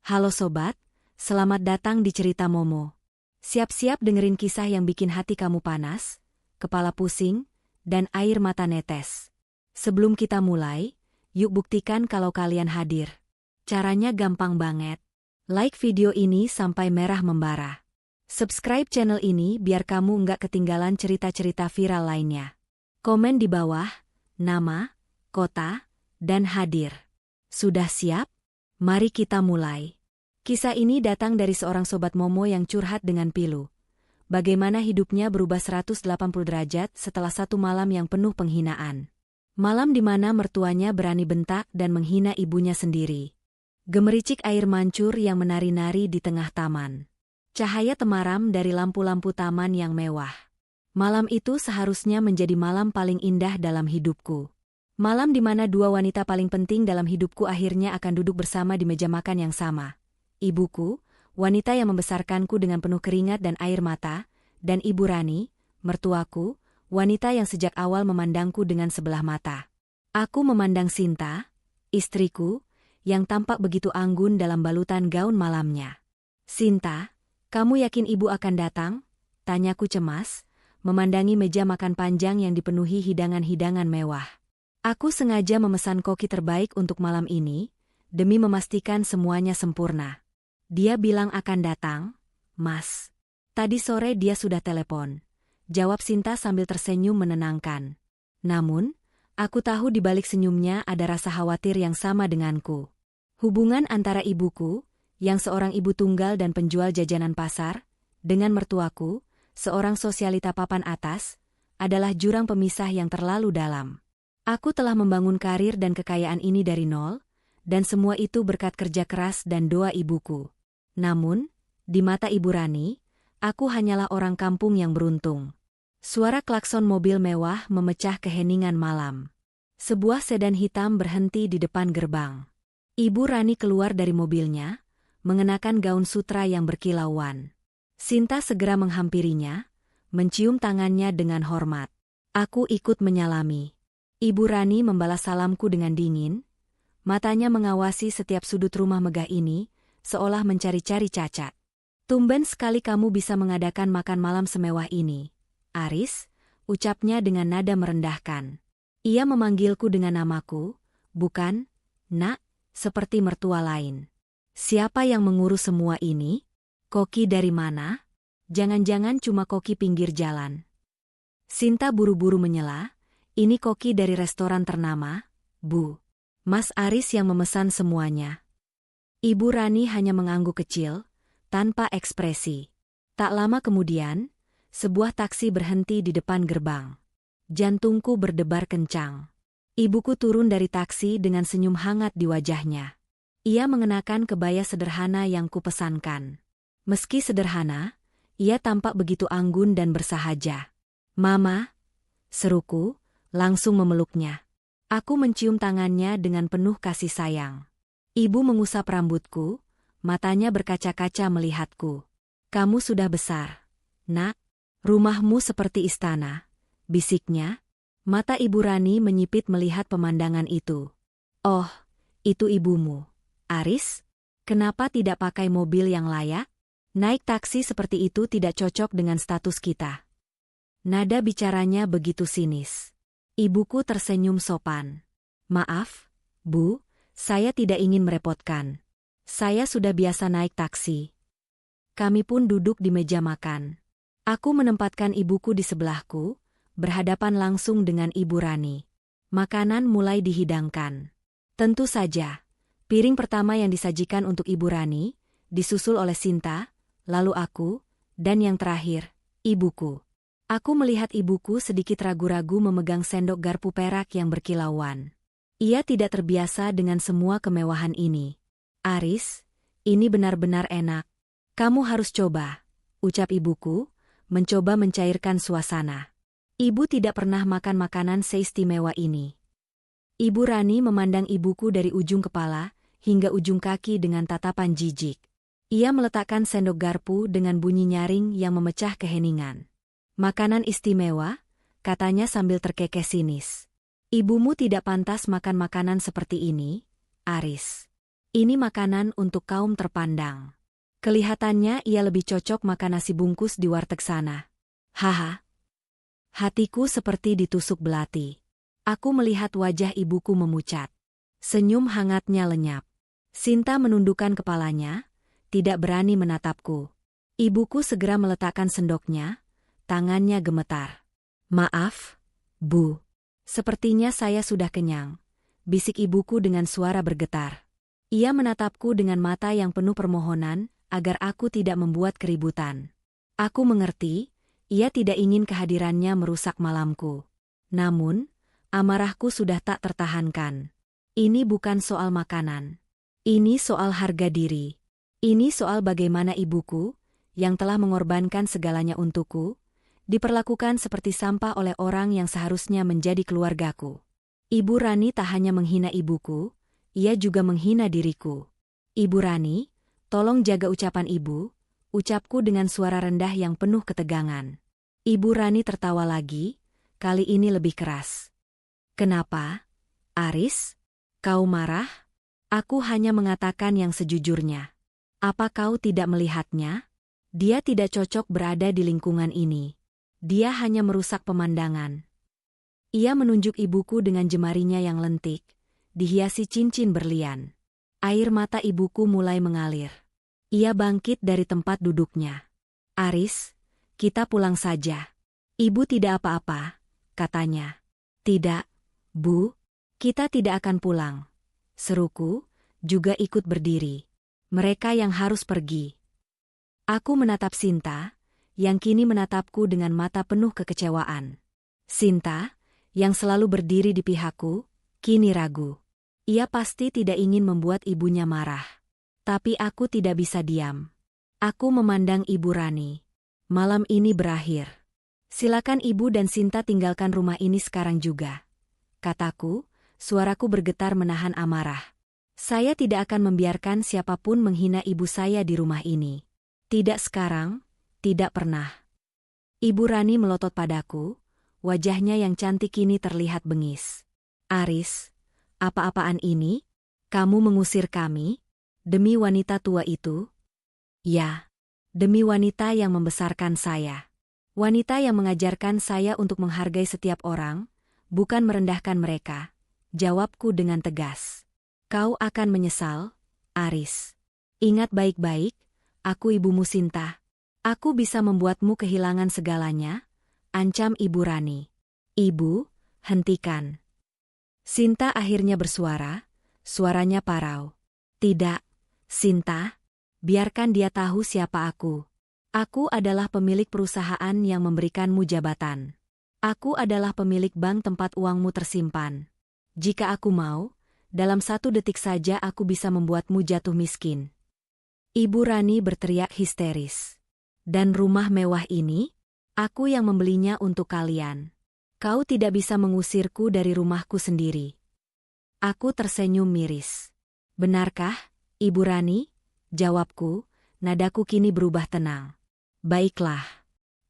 Halo sobat, selamat datang di Cerita Momo. Siap-siap dengerin kisah yang bikin hati kamu panas, kepala pusing, dan air mata netes. Sebelum kita mulai, yuk buktikan kalau kalian hadir. Caranya gampang banget. Like video ini sampai merah membara. Subscribe channel ini biar kamu nggak ketinggalan cerita-cerita viral lainnya. Komen di bawah, nama, kota, dan hadir. Sudah siap? Mari kita mulai. Kisah ini datang dari seorang sobat Momo yang curhat dengan pilu. Bagaimana hidupnya berubah 180 derajat setelah satu malam yang penuh penghinaan. Malam di mana mertuanya berani bentak dan menghina ibunya sendiri. Gemericik air mancur yang menari-nari di tengah taman. Cahaya temaram dari lampu-lampu taman yang mewah. Malam itu seharusnya menjadi malam paling indah dalam hidupku. Malam di mana dua wanita paling penting dalam hidupku akhirnya akan duduk bersama di meja makan yang sama. Ibuku, wanita yang membesarkanku dengan penuh keringat dan air mata, dan Ibu Rani, mertuaku, wanita yang sejak awal memandangku dengan sebelah mata. Aku memandang Sinta, istriku, yang tampak begitu anggun dalam balutan gaun malamnya. "Sinta, kamu yakin ibu akan datang?" tanyaku cemas, memandangi meja makan panjang yang dipenuhi hidangan-hidangan mewah. Aku sengaja memesan koki terbaik untuk malam ini, demi memastikan semuanya sempurna. "Dia bilang akan datang, Mas. Tadi sore dia sudah telepon," jawab Sinta sambil tersenyum menenangkan. Namun, aku tahu di balik senyumnya ada rasa khawatir yang sama denganku. Hubungan antara ibuku, yang seorang ibu tunggal dan penjual jajanan pasar, dengan mertuaku, seorang sosialita papan atas, adalah jurang pemisah yang terlalu dalam. Aku telah membangun karir dan kekayaan ini dari nol, dan semua itu berkat kerja keras dan doa ibuku. Namun, di mata Ibu Rani, aku hanyalah orang kampung yang beruntung. Suara klakson mobil mewah memecah keheningan malam. Sebuah sedan hitam berhenti di depan gerbang. Ibu Rani keluar dari mobilnya, mengenakan gaun sutra yang berkilauan. Sinta segera menghampirinya, mencium tangannya dengan hormat. Aku ikut menyalami. Ibu Rani membalas salamku dengan dingin, matanya mengawasi setiap sudut rumah megah ini, seolah mencari-cari cacat. "Tumben sekali kamu bisa mengadakan makan malam semewah ini, Aris," ucapnya dengan nada merendahkan. Ia memanggilku dengan namaku, bukan, "Nak," seperti mertua lain. "Siapa yang mengurus semua ini? Koki dari mana? Jangan-jangan cuma koki pinggir jalan." Sinta buru-buru menyela, "Ini koki dari restoran ternama, Bu. Mas Aris yang memesan semuanya." Ibu Rani hanya mengangguk kecil, tanpa ekspresi. Tak lama kemudian, sebuah taksi berhenti di depan gerbang. Jantungku berdebar kencang. Ibuku turun dari taksi dengan senyum hangat di wajahnya. Ia mengenakan kebaya sederhana yang kupesankan. Meski sederhana, ia tampak begitu anggun dan bersahaja. "Mama," seruku, langsung memeluknya. Aku mencium tangannya dengan penuh kasih sayang. Ibu mengusap rambutku, matanya berkaca-kaca melihatku. "Kamu sudah besar, Nak. Rumahmu seperti istana," bisiknya. Mata Ibu Rani menyipit melihat pemandangan itu. "Oh, itu ibumu, Aris? Kenapa tidak pakai mobil yang layak? Naik taksi seperti itu tidak cocok dengan status kita." Nada bicaranya begitu sinis. Ibuku tersenyum sopan. "Maaf, Bu, saya tidak ingin merepotkan. Saya sudah biasa naik taksi." Kami pun duduk di meja makan. Aku menempatkan ibuku di sebelahku, berhadapan langsung dengan Ibu Rani. Makanan mulai dihidangkan. Tentu saja, piring pertama yang disajikan untuk Ibu Rani, disusul oleh Sinta, lalu aku, dan yang terakhir, ibuku. Aku melihat ibuku sedikit ragu-ragu memegang sendok garpu perak yang berkilauan. Ia tidak terbiasa dengan semua kemewahan ini. "Aris, ini benar-benar enak. Kamu harus coba," ucap ibuku, mencoba mencairkan suasana. Ibu tidak pernah makan makanan seistimewa ini. Ibu Rani memandang ibuku dari ujung kepala hingga ujung kaki dengan tatapan jijik. Ia meletakkan sendok garpu dengan bunyi nyaring yang memecah keheningan. "Makanan istimewa," katanya sambil terkekeh sinis. "Ibumu tidak pantas makan makanan seperti ini, Aris." Ini makanan untuk kaum terpandang. Kelihatannya ia lebih cocok makan nasi bungkus di warteg sana. Haha. Hatiku seperti ditusuk belati. Aku melihat wajah ibuku memucat. Senyum hangatnya lenyap. Sinta menundukkan kepalanya, tidak berani menatapku. Ibuku segera meletakkan sendoknya, tangannya gemetar. Maaf, Bu. Sepertinya saya sudah kenyang, bisik ibuku dengan suara bergetar. Ia menatapku dengan mata yang penuh permohonan, agar aku tidak membuat keributan. Aku mengerti, ia tidak ingin kehadirannya merusak malamku. Namun, amarahku sudah tak tertahankan. Ini bukan soal makanan. Ini soal harga diri. Ini soal bagaimana ibuku, yang telah mengorbankan segalanya untukku, diperlakukan seperti sampah oleh orang yang seharusnya menjadi keluargaku. Ibu Rani tak hanya menghina ibuku, ia juga menghina diriku. Ibu Rani, tolong jaga ucapan ibu, ucapku dengan suara rendah yang penuh ketegangan. Ibu Rani tertawa lagi, kali ini lebih keras. Kenapa, Aris? Kau marah? Aku hanya mengatakan yang sejujurnya. Apa kau tidak melihatnya? Dia tidak cocok berada di lingkungan ini. Dia hanya merusak pemandangan. Ia menunjuk ibuku dengan jemarinya yang lentik, dihiasi cincin berlian. Air mata ibuku mulai mengalir. Ia bangkit dari tempat duduknya. Aris, kita pulang saja. Ibu tidak apa-apa, katanya. Tidak, Bu, kita tidak akan pulang. Seruku, juga ikut berdiri. Mereka yang harus pergi. Aku menatap Sinta, yang kini menatapku dengan mata penuh kekecewaan. Sinta, yang selalu berdiri di pihakku, kini ragu. Ia pasti tidak ingin membuat ibunya marah. Tapi aku tidak bisa diam. Aku memandang Ibu Rani. Malam ini berakhir. Silakan Ibu dan Sinta tinggalkan rumah ini sekarang juga. Kataku, suaraku bergetar menahan amarah. Saya tidak akan membiarkan siapapun menghina ibu saya di rumah ini. Tidak sekarang, tidak pernah. Ibu Rani melotot padaku, wajahnya yang cantik kini terlihat bengis. Aris, apa-apaan ini? Kamu mengusir kami? Demi wanita tua itu? Ya, demi wanita yang membesarkan saya. Wanita yang mengajarkan saya untuk menghargai setiap orang, bukan merendahkan mereka. Jawabku dengan tegas. Kau akan menyesal, Aris. Ingat baik-baik, aku ibumu Sinta. Aku bisa membuatmu kehilangan segalanya, ancam Ibu Rani. Ibu, hentikan. Sinta akhirnya bersuara, suaranya parau. Tidak, Sinta, biarkan dia tahu siapa aku. Aku adalah pemilik perusahaan yang memberikanmu jabatan. Aku adalah pemilik bank tempat uangmu tersimpan. Jika aku mau, dalam 1 detik saja aku bisa membuatmu jatuh miskin. Ibu Rani berteriak histeris. Dan rumah mewah ini? Aku yang membelinya untuk kalian. Kau tidak bisa mengusirku dari rumahku sendiri. Aku tersenyum miris. Benarkah, Ibu Rani? Jawabku, nadaku kini berubah tenang. Baiklah.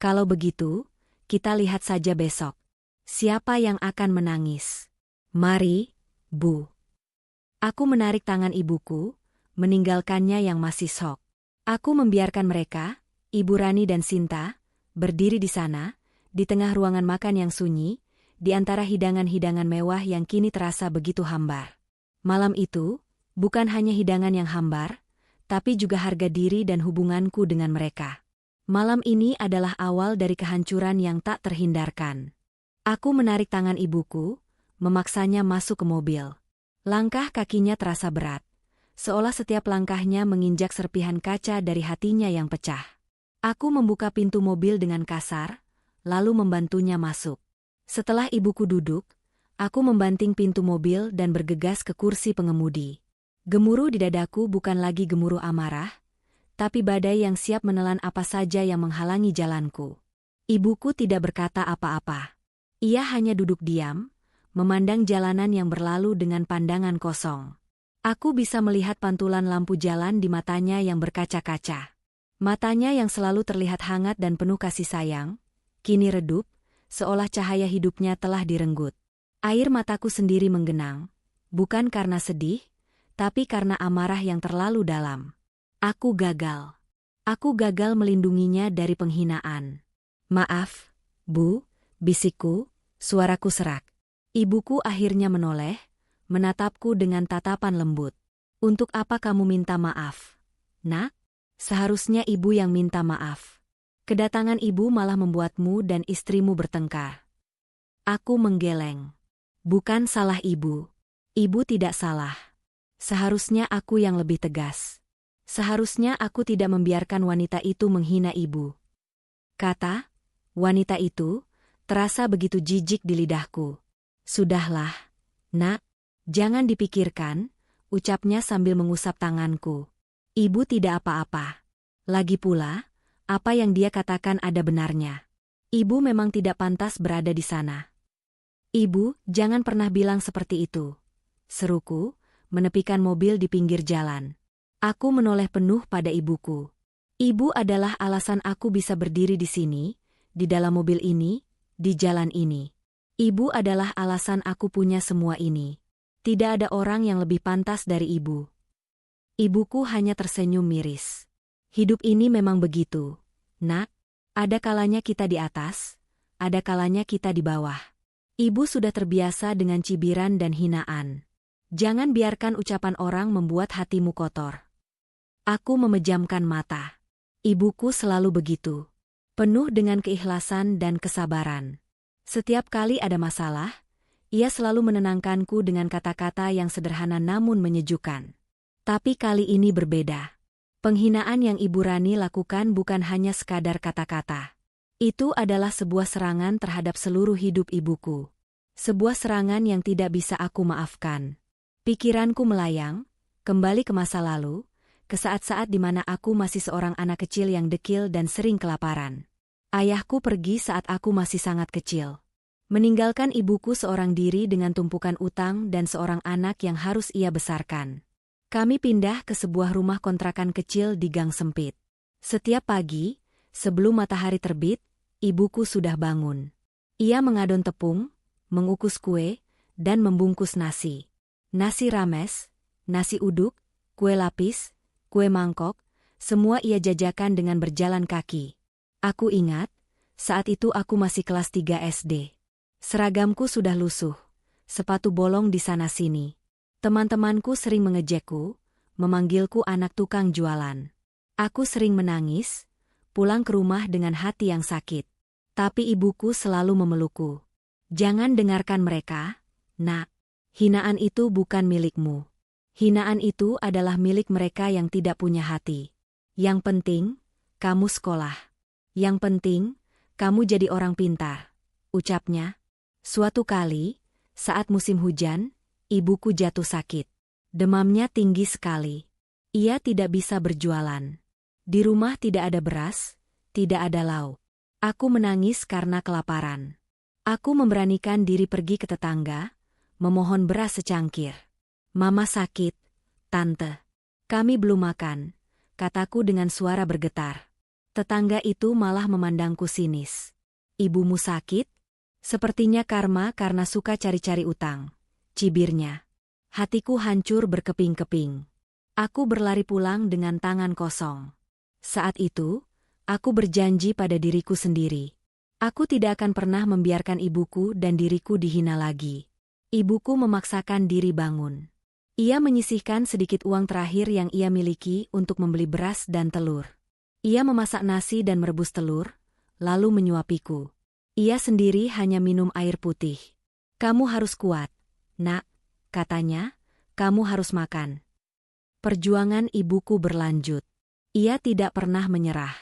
Kalau begitu, kita lihat saja besok. Siapa yang akan menangis? Mari, Bu. Aku menarik tangan ibuku, meninggalkannya yang masih syok. Aku membiarkan mereka, Ibu Rani dan Sinta, berdiri di sana, di tengah ruangan makan yang sunyi, di antara hidangan-hidangan mewah yang kini terasa begitu hambar. Malam itu, bukan hanya hidangan yang hambar, tapi juga harga diri dan hubunganku dengan mereka. Malam ini adalah awal dari kehancuran yang tak terhindarkan. Aku menarik tangan ibuku, memaksanya masuk ke mobil. Langkah kakinya terasa berat, seolah setiap langkahnya menginjak serpihan kaca dari hatinya yang pecah. Aku membuka pintu mobil dengan kasar, lalu membantunya masuk. Setelah ibuku duduk, aku membanting pintu mobil dan bergegas ke kursi pengemudi. Gemuruh di dadaku bukan lagi gemuruh amarah, tapi badai yang siap menelan apa saja yang menghalangi jalanku. Ibuku tidak berkata apa-apa. Ia hanya duduk diam, memandang jalanan yang berlalu dengan pandangan kosong. Aku bisa melihat pantulan lampu jalan di matanya yang berkaca-kaca. Matanya yang selalu terlihat hangat dan penuh kasih sayang, kini redup, seolah cahaya hidupnya telah direnggut. Air mataku sendiri menggenang, bukan karena sedih, tapi karena amarah yang terlalu dalam. Aku gagal. Aku gagal melindunginya dari penghinaan. Maaf, Bu, bisikku, suaraku serak. Ibuku akhirnya menoleh, menatapku dengan tatapan lembut. Untuk apa kamu minta maaf? Nak, seharusnya ibu yang minta maaf. Kedatangan ibu malah membuatmu dan istrimu bertengkar. Aku menggeleng. Bukan salah ibu. Ibu tidak salah. Seharusnya aku yang lebih tegas. Seharusnya aku tidak membiarkan wanita itu menghina ibu. Kata wanita itu terasa begitu jijik di lidahku. Sudahlah, Nak, jangan dipikirkan, ucapnya sambil mengusap tanganku. Ibu tidak apa-apa. Lagi pula, apa yang dia katakan ada benarnya. Ibu memang tidak pantas berada di sana. Ibu, jangan pernah bilang seperti itu. Seruku, menepikan mobil di pinggir jalan. Aku menoleh penuh pada ibuku. Ibu adalah alasan aku bisa berdiri di sini, di dalam mobil ini, di jalan ini. Ibu adalah alasan aku punya semua ini. Tidak ada orang yang lebih pantas dari ibu. Ibuku hanya tersenyum miris. Hidup ini memang begitu, Nak. Ada kalanya kita di atas, ada kalanya kita di bawah. Ibu sudah terbiasa dengan cibiran dan hinaan. Jangan biarkan ucapan orang membuat hatimu kotor. Aku memejamkan mata. Ibuku selalu begitu. Penuh dengan keikhlasan dan kesabaran. Setiap kali ada masalah, ia selalu menenangkanku dengan kata-kata yang sederhana namun menyejukkan. Tapi kali ini berbeda. Penghinaan yang Ibu Rani lakukan bukan hanya sekadar kata-kata. Itu adalah sebuah serangan terhadap seluruh hidup ibuku. Sebuah serangan yang tidak bisa aku maafkan. Pikiranku melayang, kembali ke masa lalu, ke saat-saat di mana aku masih seorang anak kecil yang dekil dan sering kelaparan. Ayahku pergi saat aku masih sangat kecil. Meninggalkan ibuku seorang diri dengan tumpukan utang dan seorang anak yang harus ia besarkan. Kami pindah ke sebuah rumah kontrakan kecil di gang sempit. Setiap pagi, sebelum matahari terbit, ibuku sudah bangun. Ia mengadon tepung, mengukus kue, dan membungkus nasi. Nasi rames, nasi uduk, kue lapis, kue mangkok, semua ia jajakan dengan berjalan kaki. Aku ingat, saat itu aku masih kelas 3 SD. Seragamku sudah lusuh, sepatu bolong di sana-sini. Teman-temanku sering mengejekku, memanggilku anak tukang jualan. Aku sering menangis, pulang ke rumah dengan hati yang sakit. Tapi ibuku selalu memelukku. Jangan dengarkan mereka, Nak. Hinaan itu bukan milikmu. Hinaan itu adalah milik mereka yang tidak punya hati. Yang penting, kamu sekolah. Yang penting, kamu jadi orang pintar, ucapnya. Suatu kali, saat musim hujan, ibuku jatuh sakit. Demamnya tinggi sekali. Ia tidak bisa berjualan. Di rumah tidak ada beras, tidak ada lauk. Aku menangis karena kelaparan. Aku memberanikan diri pergi ke tetangga, memohon beras secangkir. Mama sakit, Tante. Kami belum makan, kataku dengan suara bergetar. Tetangga itu malah memandangku sinis. Ibumu sakit? Sepertinya karma karena suka cari-cari utang, cibirnya. Hatiku hancur berkeping-keping. Aku berlari pulang dengan tangan kosong. Saat itu, aku berjanji pada diriku sendiri. Aku tidak akan pernah membiarkan ibuku dan diriku dihina lagi. Ibuku memaksakan diri bangun. Ia menyisihkan sedikit uang terakhir yang ia miliki untuk membeli beras dan telur. Ia memasak nasi dan merebus telur, lalu menyuapiku. Ia sendiri hanya minum air putih. Kamu harus kuat, Nak, katanya, kamu harus makan. Perjuangan ibuku berlanjut. Ia tidak pernah menyerah.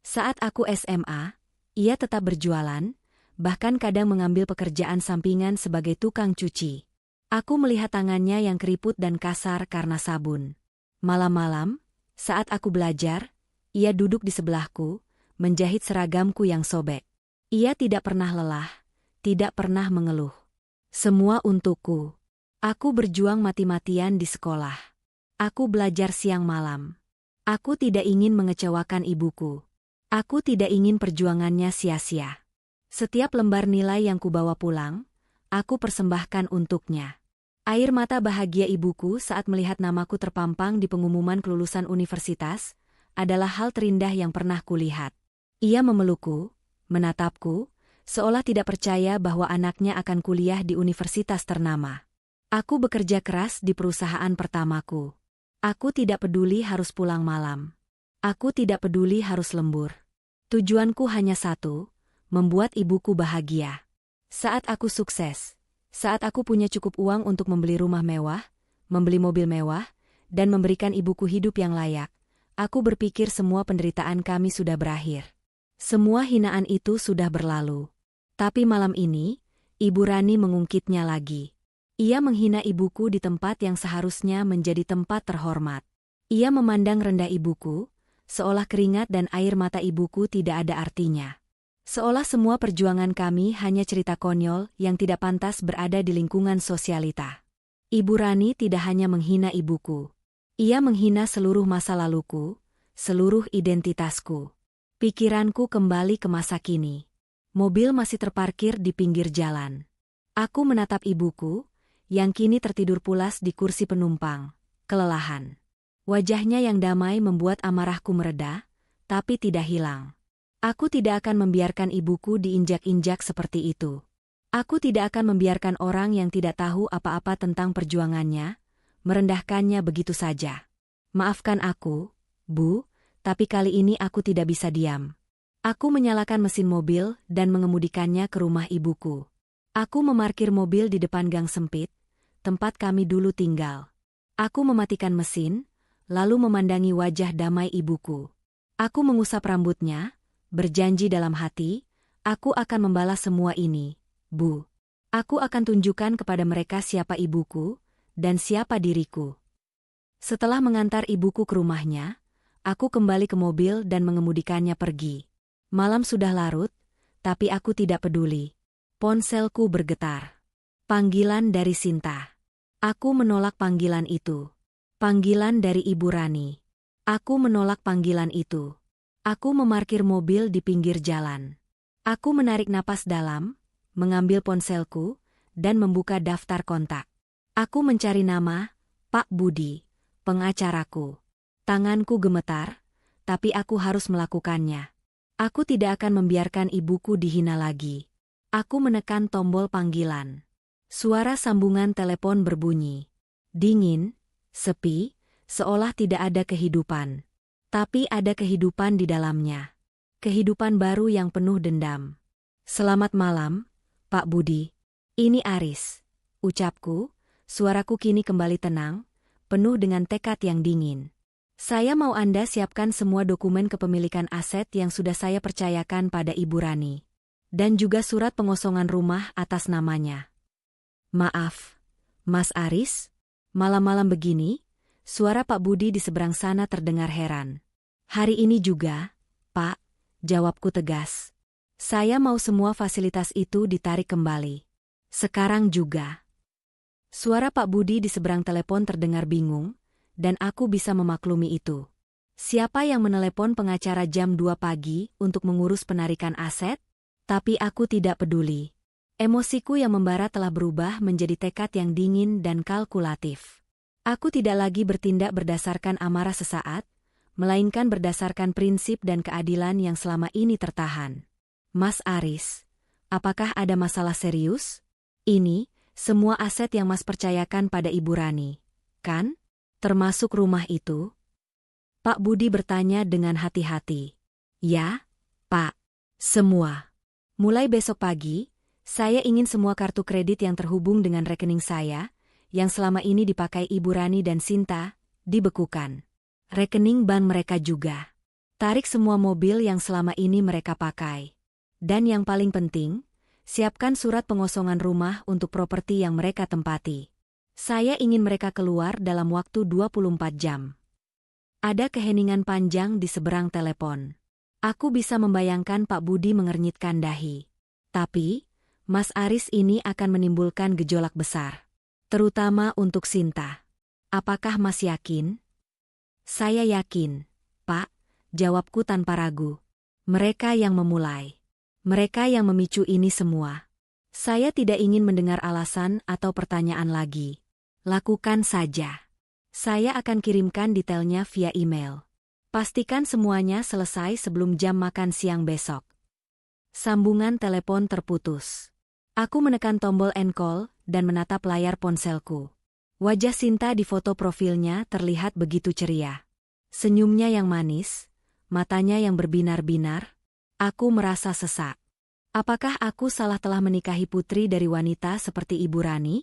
Saat aku SMA, ia tetap berjualan, bahkan kadang mengambil pekerjaan sampingan sebagai tukang cuci. Aku melihat tangannya yang keriput dan kasar karena sabun. Malam-malam, saat aku belajar, ia duduk di sebelahku, menjahit seragamku yang sobek. Ia tidak pernah lelah, tidak pernah mengeluh. Semua untukku. Aku berjuang mati-matian di sekolah. Aku belajar siang malam. Aku tidak ingin mengecewakan ibuku. Aku tidak ingin perjuangannya sia-sia. Setiap lembar nilai yang kubawa pulang, aku persembahkan untuknya. Air mata bahagia ibuku saat melihat namaku terpampang di pengumuman kelulusan universitas adalah hal terindah yang pernah kulihat. Ia memelukku, menatapku, seolah tidak percaya bahwa anaknya akan kuliah di universitas ternama. Aku bekerja keras di perusahaan pertamaku. Aku tidak peduli harus pulang malam. Aku tidak peduli harus lembur. Tujuanku hanya satu, membuat ibuku bahagia. Saat aku sukses, saat aku punya cukup uang untuk membeli rumah mewah, membeli mobil mewah, dan memberikan ibuku hidup yang layak, aku berpikir semua penderitaan kami sudah berakhir. Semua hinaan itu sudah berlalu. Tapi malam ini, Ibu Rani mengungkitnya lagi. Ia menghina ibuku di tempat yang seharusnya menjadi tempat terhormat. Ia memandang rendah ibuku, seolah keringat dan air mata ibuku tidak ada artinya. Seolah semua perjuangan kami hanya cerita konyol yang tidak pantas berada di lingkungan sosialita. Ibu Rani tidak hanya menghina ibuku. Ia menghina seluruh masa laluku, seluruh identitasku. Pikiranku kembali ke masa kini. Mobil masih terparkir di pinggir jalan. Aku menatap ibuku, yang kini tertidur pulas di kursi penumpang, kelelahan. Wajahnya yang damai membuat amarahku mereda, tapi tidak hilang. Aku tidak akan membiarkan ibuku diinjak-injak seperti itu. Aku tidak akan membiarkan orang yang tidak tahu apa-apa tentang perjuangannya, merendahkannya begitu saja. Maafkan aku, Bu, tapi kali ini aku tidak bisa diam. Aku menyalakan mesin mobil dan mengemudikannya ke rumah ibuku. Aku memarkir mobil di depan gang sempit, tempat kami dulu tinggal. Aku mematikan mesin, lalu memandangi wajah damai ibuku. Aku mengusap rambutnya, berjanji dalam hati, aku akan membalas semua ini, Bu. Aku akan tunjukkan kepada mereka siapa ibuku, dan siapa diriku. Setelah mengantar ibuku ke rumahnya, aku kembali ke mobil dan mengemudikannya pergi. Malam sudah larut, tapi aku tidak peduli. Ponselku bergetar. Panggilan dari Sinta. Aku menolak panggilan itu. Panggilan dari Ibu Rani. Aku menolak panggilan itu. Aku memarkir mobil di pinggir jalan. Aku menarik napas dalam, mengambil ponselku, dan membuka daftar kontak. Aku mencari nama, Pak Budi, pengacaraku. Tanganku gemetar, tapi aku harus melakukannya. Aku tidak akan membiarkan ibuku dihina lagi. Aku menekan tombol panggilan. Suara sambungan telepon berbunyi. Dingin, sepi, seolah tidak ada kehidupan. Tapi ada kehidupan di dalamnya. Kehidupan baru yang penuh dendam. Selamat malam, Pak Budi. Ini Aris. Ucapku, suaraku kini kembali tenang, penuh dengan tekad yang dingin. Saya mau Anda siapkan semua dokumen kepemilikan aset yang sudah saya percayakan pada Ibu Rani. Dan juga surat pengosongan rumah atas namanya. Maaf, Mas Aris, malam-malam begini, suara Pak Budi di seberang sana terdengar heran. Hari ini juga, Pak, jawabku tegas. Saya mau semua fasilitas itu ditarik kembali. Sekarang juga. Suara Pak Budi di seberang telepon terdengar bingung, dan aku bisa memaklumi itu. Siapa yang menelepon pengacara jam 2 pagi untuk mengurus penarikan aset? Tapi aku tidak peduli. Emosiku yang membara telah berubah menjadi tekad yang dingin dan kalkulatif. Aku tidak lagi bertindak berdasarkan amarah sesaat, melainkan berdasarkan prinsip dan keadilan yang selama ini tertahan. Mas Aris, apakah ada masalah serius? Ini, semua aset yang Mas percayakan pada Ibu Rani, kan? Termasuk rumah itu? Pak Budi bertanya dengan hati-hati. Ya, Pak. Semua. Mulai besok pagi, saya ingin semua kartu kredit yang terhubung dengan rekening saya, yang selama ini dipakai Ibu Rani dan Sinta, dibekukan. Rekening bank mereka juga. Tarik semua mobil yang selama ini mereka pakai. Dan yang paling penting, siapkan surat pengosongan rumah untuk properti yang mereka tempati. Saya ingin mereka keluar dalam waktu 24 jam. Ada keheningan panjang di seberang telepon. Aku bisa membayangkan Pak Budi mengernyitkan dahi. Tapi, Mas Aris ini akan menimbulkan gejolak besar. Terutama untuk Sinta. Apakah Mas yakin? Saya yakin, Pak, jawabku tanpa ragu. Mereka yang memulai. Mereka yang memicu ini semua. Saya tidak ingin mendengar alasan atau pertanyaan lagi. Lakukan saja. Saya akan kirimkan detailnya via email. Pastikan semuanya selesai sebelum jam makan siang besok. Sambungan telepon terputus. Aku menekan tombol end call dan menatap layar ponselku. Wajah Sinta di foto profilnya terlihat begitu ceria. Senyumnya yang manis, matanya yang berbinar-binar. Aku merasa sesak. Apakah aku salah telah menikahi putri dari wanita seperti Ibu Rani?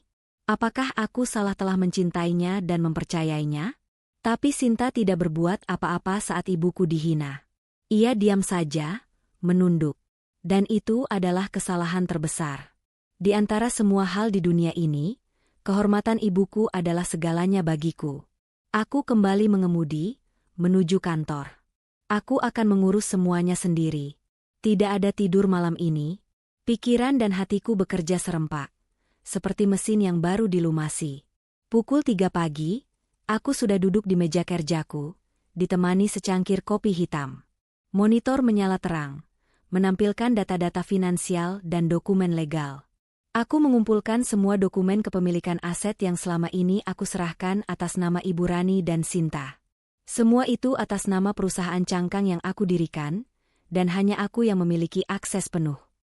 Apakah aku salah telah mencintainya dan mempercayainya? Tapi Sinta tidak berbuat apa-apa saat ibuku dihina. Ia diam saja, menunduk. Dan itu adalah kesalahan terbesar. Di antara semua hal di dunia ini, kehormatan ibuku adalah segalanya bagiku. Aku kembali mengemudi, menuju kantor. Aku akan mengurus semuanya sendiri. Tidak ada tidur malam ini. Pikiran dan hatiku bekerja serempak. Seperti mesin yang baru dilumasi. Pukul 3 pagi, aku sudah duduk di meja kerjaku, ditemani secangkir kopi hitam. Monitor menyala terang, menampilkan data-data finansial dan dokumen legal. Aku mengumpulkan semua dokumen kepemilikan aset yang selama ini aku serahkan atas nama Ibu Rani dan Sinta. Semua itu atas nama perusahaan cangkang yang aku dirikan, dan hanya aku yang memiliki akses penuh.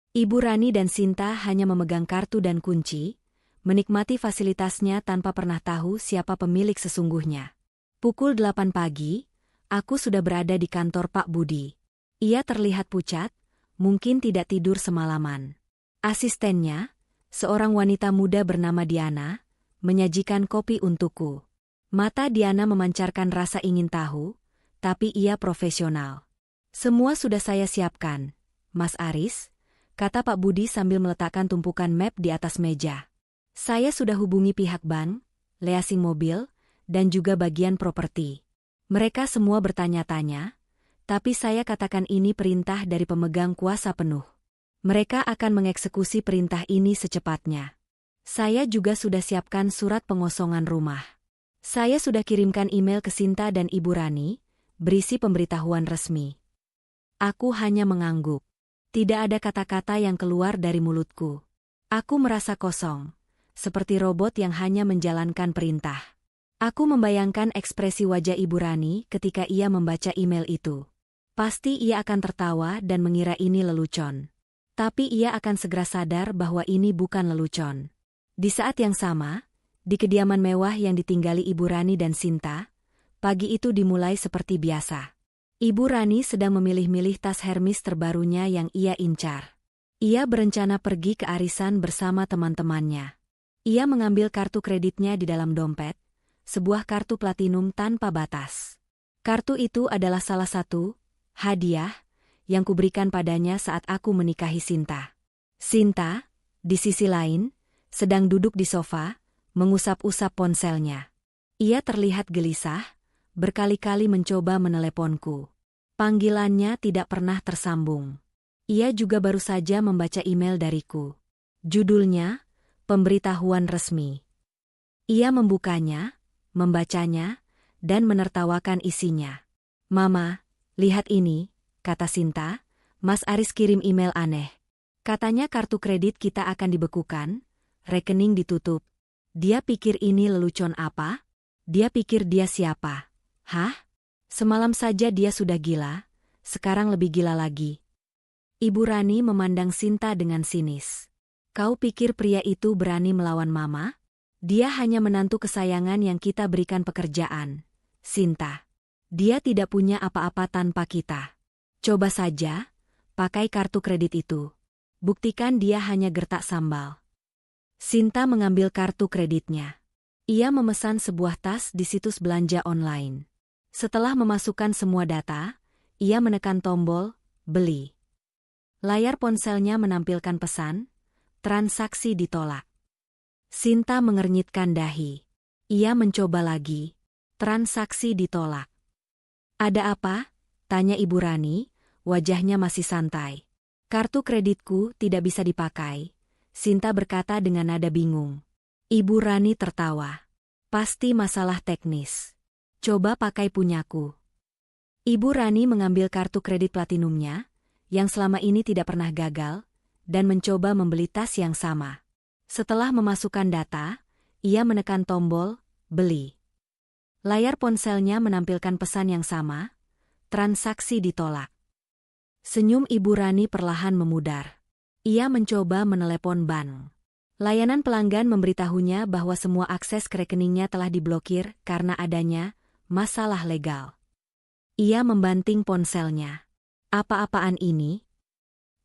Ibu Rani dan Sinta hanya memegang kartu dan kunci, menikmati fasilitasnya tanpa pernah tahu siapa pemilik sesungguhnya. Pukul 8 pagi, aku sudah berada di kantor Pak Budi. Ia terlihat pucat, mungkin tidak tidur semalaman. Asistennya, seorang wanita muda bernama Diana, menyajikan kopi untukku. Mata Diana memancarkan rasa ingin tahu, tapi ia profesional. Semua sudah saya siapkan, Mas Aris, kata Pak Budi sambil meletakkan tumpukan map di atas meja. Saya sudah hubungi pihak bank, leasing mobil, dan juga bagian properti. Mereka semua bertanya-tanya, tapi saya katakan ini perintah dari pemegang kuasa penuh. Mereka akan mengeksekusi perintah ini secepatnya. Saya juga sudah siapkan surat pengosongan rumah. Saya sudah kirimkan email ke Sinta dan Ibu Rani, berisi pemberitahuan resmi. Aku hanya mengangguk. Tidak ada kata-kata yang keluar dari mulutku. Aku merasa kosong, seperti robot yang hanya menjalankan perintah. Aku membayangkan ekspresi wajah Ibu Rani ketika ia membaca email itu. Pasti ia akan tertawa dan mengira ini lelucon. Tapi ia akan segera sadar bahwa ini bukan lelucon. Di saat yang sama, di kediaman mewah yang ditinggali Ibu Rani dan Sinta, pagi itu dimulai seperti biasa. Ibu Rani sedang memilih-milih tas Hermes terbarunya yang ia incar. Ia berencana pergi ke arisan bersama teman-temannya. Ia mengambil kartu kreditnya di dalam dompet, sebuah kartu platinum tanpa batas. Kartu itu adalah salah satu hadiah yang kuberikan padanya saat aku menikahi Sinta. Sinta, di sisi lain, sedang duduk di sofa, mengusap-usap ponselnya. Ia terlihat gelisah, berkali-kali mencoba meneleponku. Panggilannya tidak pernah tersambung. Ia juga baru saja membaca email dariku. Judulnya, Pemberitahuan Resmi. Ia membukanya, membacanya, dan menertawakan isinya. Mama, lihat ini, kata Sinta, Mas Aris kirim email aneh. Katanya kartu kredit kita akan dibekukan, rekening ditutup. Dia pikir ini lelucon apa? Dia pikir dia siapa? Hah? Semalam saja dia sudah gila, sekarang lebih gila lagi. Ibu Rani memandang Sinta dengan sinis. Kau pikir pria itu berani melawan Mama? Dia hanya menantu kesayangan yang kita berikan pekerjaan. Sinta. Dia tidak punya apa-apa tanpa kita. Coba saja, pakai kartu kredit itu. Buktikan dia hanya gertak sambal. Sinta mengambil kartu kreditnya. Ia memesan sebuah tas di situs belanja online. Setelah memasukkan semua data, ia menekan tombol beli. Layar ponselnya menampilkan pesan, transaksi ditolak. Sinta mengernyitkan dahi. Ia mencoba lagi, transaksi ditolak. Ada apa? Tanya Ibu Rani, wajahnya masih santai. Kartu kreditku tidak bisa dipakai, Sinta berkata dengan nada bingung. Ibu Rani tertawa. Pasti masalah teknis. Coba pakai punyaku. Ibu Rani mengambil kartu kredit platinumnya, yang selama ini tidak pernah gagal, dan mencoba membeli tas yang sama. Setelah memasukkan data, Ia menekan tombol, beli. Layar ponselnya menampilkan pesan yang sama, transaksi ditolak. Senyum Ibu Rani perlahan memudar. Ia mencoba menelepon bank. Layanan pelanggan memberitahunya bahwa semua akses ke rekeningnya telah diblokir karena adanya masalah legal. Ia membanting ponselnya. Apa-apaan ini?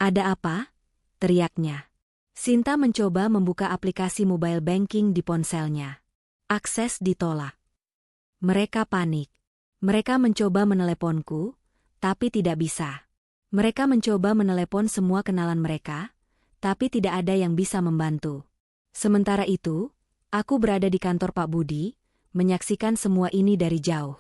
Ada apa? Teriaknya. Sinta mencoba membuka aplikasi mobile banking di ponselnya. Akses ditolak. Mereka panik. Mereka mencoba meneleponku, tapi tidak bisa. Mereka mencoba menelepon semua kenalan mereka, tapi tidak ada yang bisa membantu. Sementara itu, aku berada di kantor Pak Budi, menyaksikan semua ini dari jauh.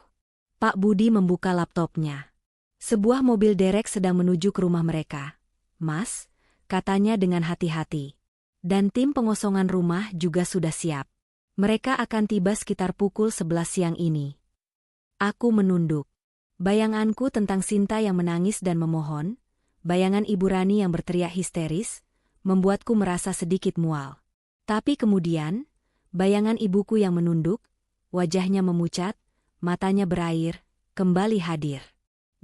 Pak Budi membuka laptopnya. Sebuah mobil derek sedang menuju ke rumah mereka. Mas, katanya dengan hati-hati. Dan tim pengosongan rumah juga sudah siap. Mereka akan tiba sekitar pukul 11 siang ini. Aku menunduk. Bayanganku tentang Sinta yang menangis dan memohon, bayangan Ibu Rani yang berteriak histeris, membuatku merasa sedikit mual. Tapi kemudian, bayangan ibuku yang menunduk, wajahnya memucat, matanya berair, kembali hadir.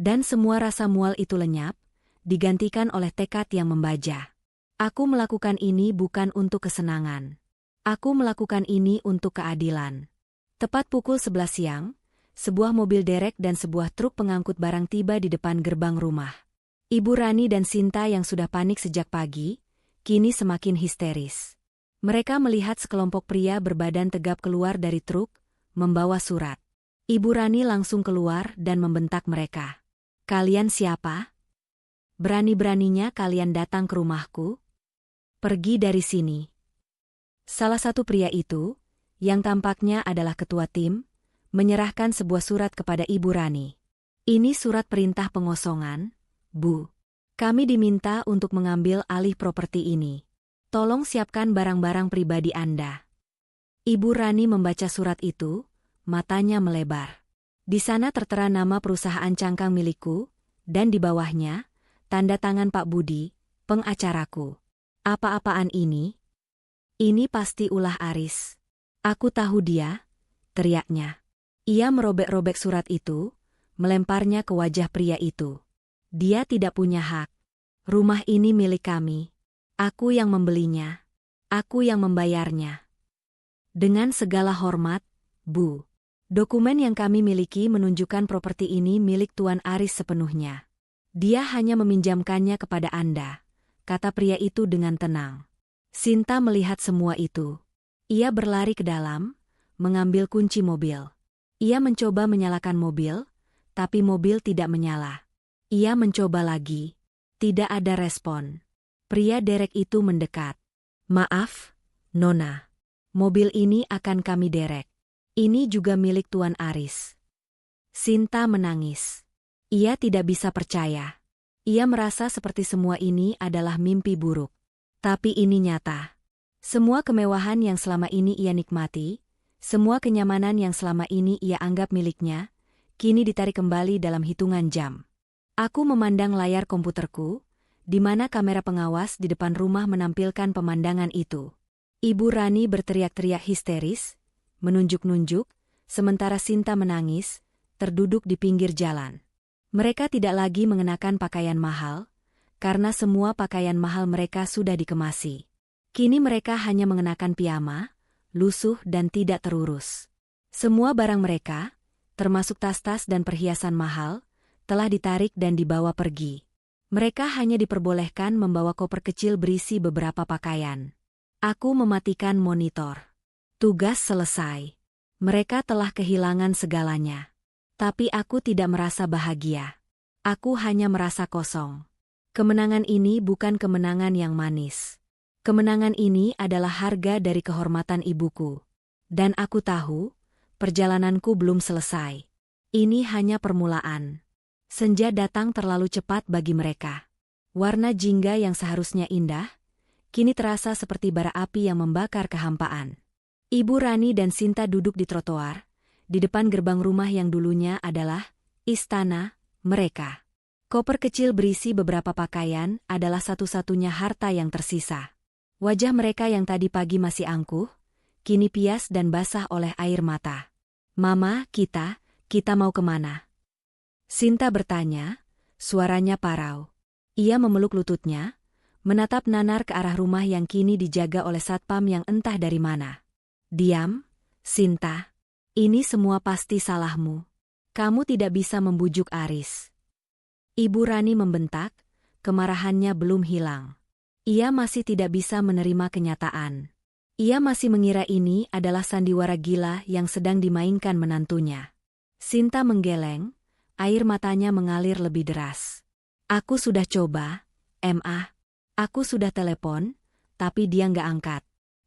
Dan semua rasa mual itu lenyap, digantikan oleh tekad yang membaja. Aku melakukan ini bukan untuk kesenangan. Aku melakukan ini untuk keadilan. Tepat pukul 11 siang, sebuah mobil derek dan sebuah truk pengangkut barang tiba di depan gerbang rumah. Ibu Rani dan Sinta yang sudah panik sejak pagi, kini semakin histeris. Mereka melihat sekelompok pria berbadan tegap keluar dari truk, membawa surat. Ibu Rani langsung keluar dan membentak mereka. Kalian siapa? Berani-beraninya kalian datang ke rumahku? Pergi dari sini. Salah satu pria itu, yang tampaknya adalah ketua tim, menyerahkan sebuah surat kepada Ibu Rani. Ini surat perintah pengosongan, Bu. Kami diminta untuk mengambil alih properti ini. Tolong siapkan barang-barang pribadi Anda. Ibu Rani membaca surat itu, matanya melebar. Di sana tertera nama perusahaan cangkang milikku, dan di bawahnya, tanda tangan Pak Budi, pengacaraku. Apa-apaan ini? Ini pasti ulah Aris. Aku tahu dia, teriaknya. Ia merobek-robek surat itu, melemparnya ke wajah pria itu. Dia tidak punya hak. Rumah ini milik kami. Aku yang membelinya. Aku yang membayarnya. Dengan segala hormat, Bu. Dokumen yang kami miliki menunjukkan properti ini milik Tuan Aris sepenuhnya. Dia hanya meminjamkannya kepada Anda, kata pria itu dengan tenang. Sinta melihat semua itu. Ia berlari ke dalam, mengambil kunci mobil. Ia mencoba menyalakan mobil, tapi mobil tidak menyala. Ia mencoba lagi. Tidak ada respon. Pria derek itu mendekat. Maaf, Nona. Mobil ini akan kami derek. Ini juga milik Tuan Aris. Sinta menangis. Ia tidak bisa percaya. Ia merasa seperti semua ini adalah mimpi buruk. Tapi ini nyata. Semua kemewahan yang selama ini ia nikmati, semua kenyamanan yang selama ini ia anggap miliknya, kini ditarik kembali dalam hitungan jam. Aku memandang layar komputerku, di mana kamera pengawas di depan rumah menampilkan pemandangan itu. Ibu Rani berteriak-teriak histeris, menunjuk-nunjuk, sementara Sinta menangis, terduduk di pinggir jalan. Mereka tidak lagi mengenakan pakaian mahal, karena semua pakaian mahal mereka sudah dikemasi. Kini mereka hanya mengenakan piyama, lusuh dan tidak terurus. Semua barang mereka, termasuk tas-tas dan perhiasan mahal, telah ditarik dan dibawa pergi. Mereka hanya diperbolehkan membawa koper kecil berisi beberapa pakaian. Aku mematikan monitor. Tugas selesai. Mereka telah kehilangan segalanya. Tapi aku tidak merasa bahagia. Aku hanya merasa kosong. Kemenangan ini bukan kemenangan yang manis. Kemenangan ini adalah harga dari kehormatan ibuku. Dan aku tahu, perjalananku belum selesai. Ini hanya permulaan. Senja datang terlalu cepat bagi mereka. Warna jingga yang seharusnya indah, kini terasa seperti bara api yang membakar kehampaan. Ibu Rani dan Sinta duduk di trotoar, di depan gerbang rumah yang dulunya adalah istana mereka. Koper kecil berisi beberapa pakaian adalah satu-satunya harta yang tersisa. Wajah mereka yang tadi pagi masih angkuh, kini pias dan basah oleh air mata. "Mama, kita mau kemana?" Sinta bertanya, suaranya parau. Ia memeluk lututnya, menatap nanar ke arah rumah yang kini dijaga oleh satpam yang entah dari mana. "Diam, Sinta. Ini semua pasti salahmu. Kamu tidak bisa membujuk Aris." Ibu Rani membentak, kemarahannya belum hilang. Ia masih tidak bisa menerima kenyataan. Ia masih mengira ini adalah sandiwara gila yang sedang dimainkan menantunya. Sinta menggeleng, air matanya mengalir lebih deras. "Aku sudah coba, Ma. Aku sudah telepon, tapi dia nggak angkat.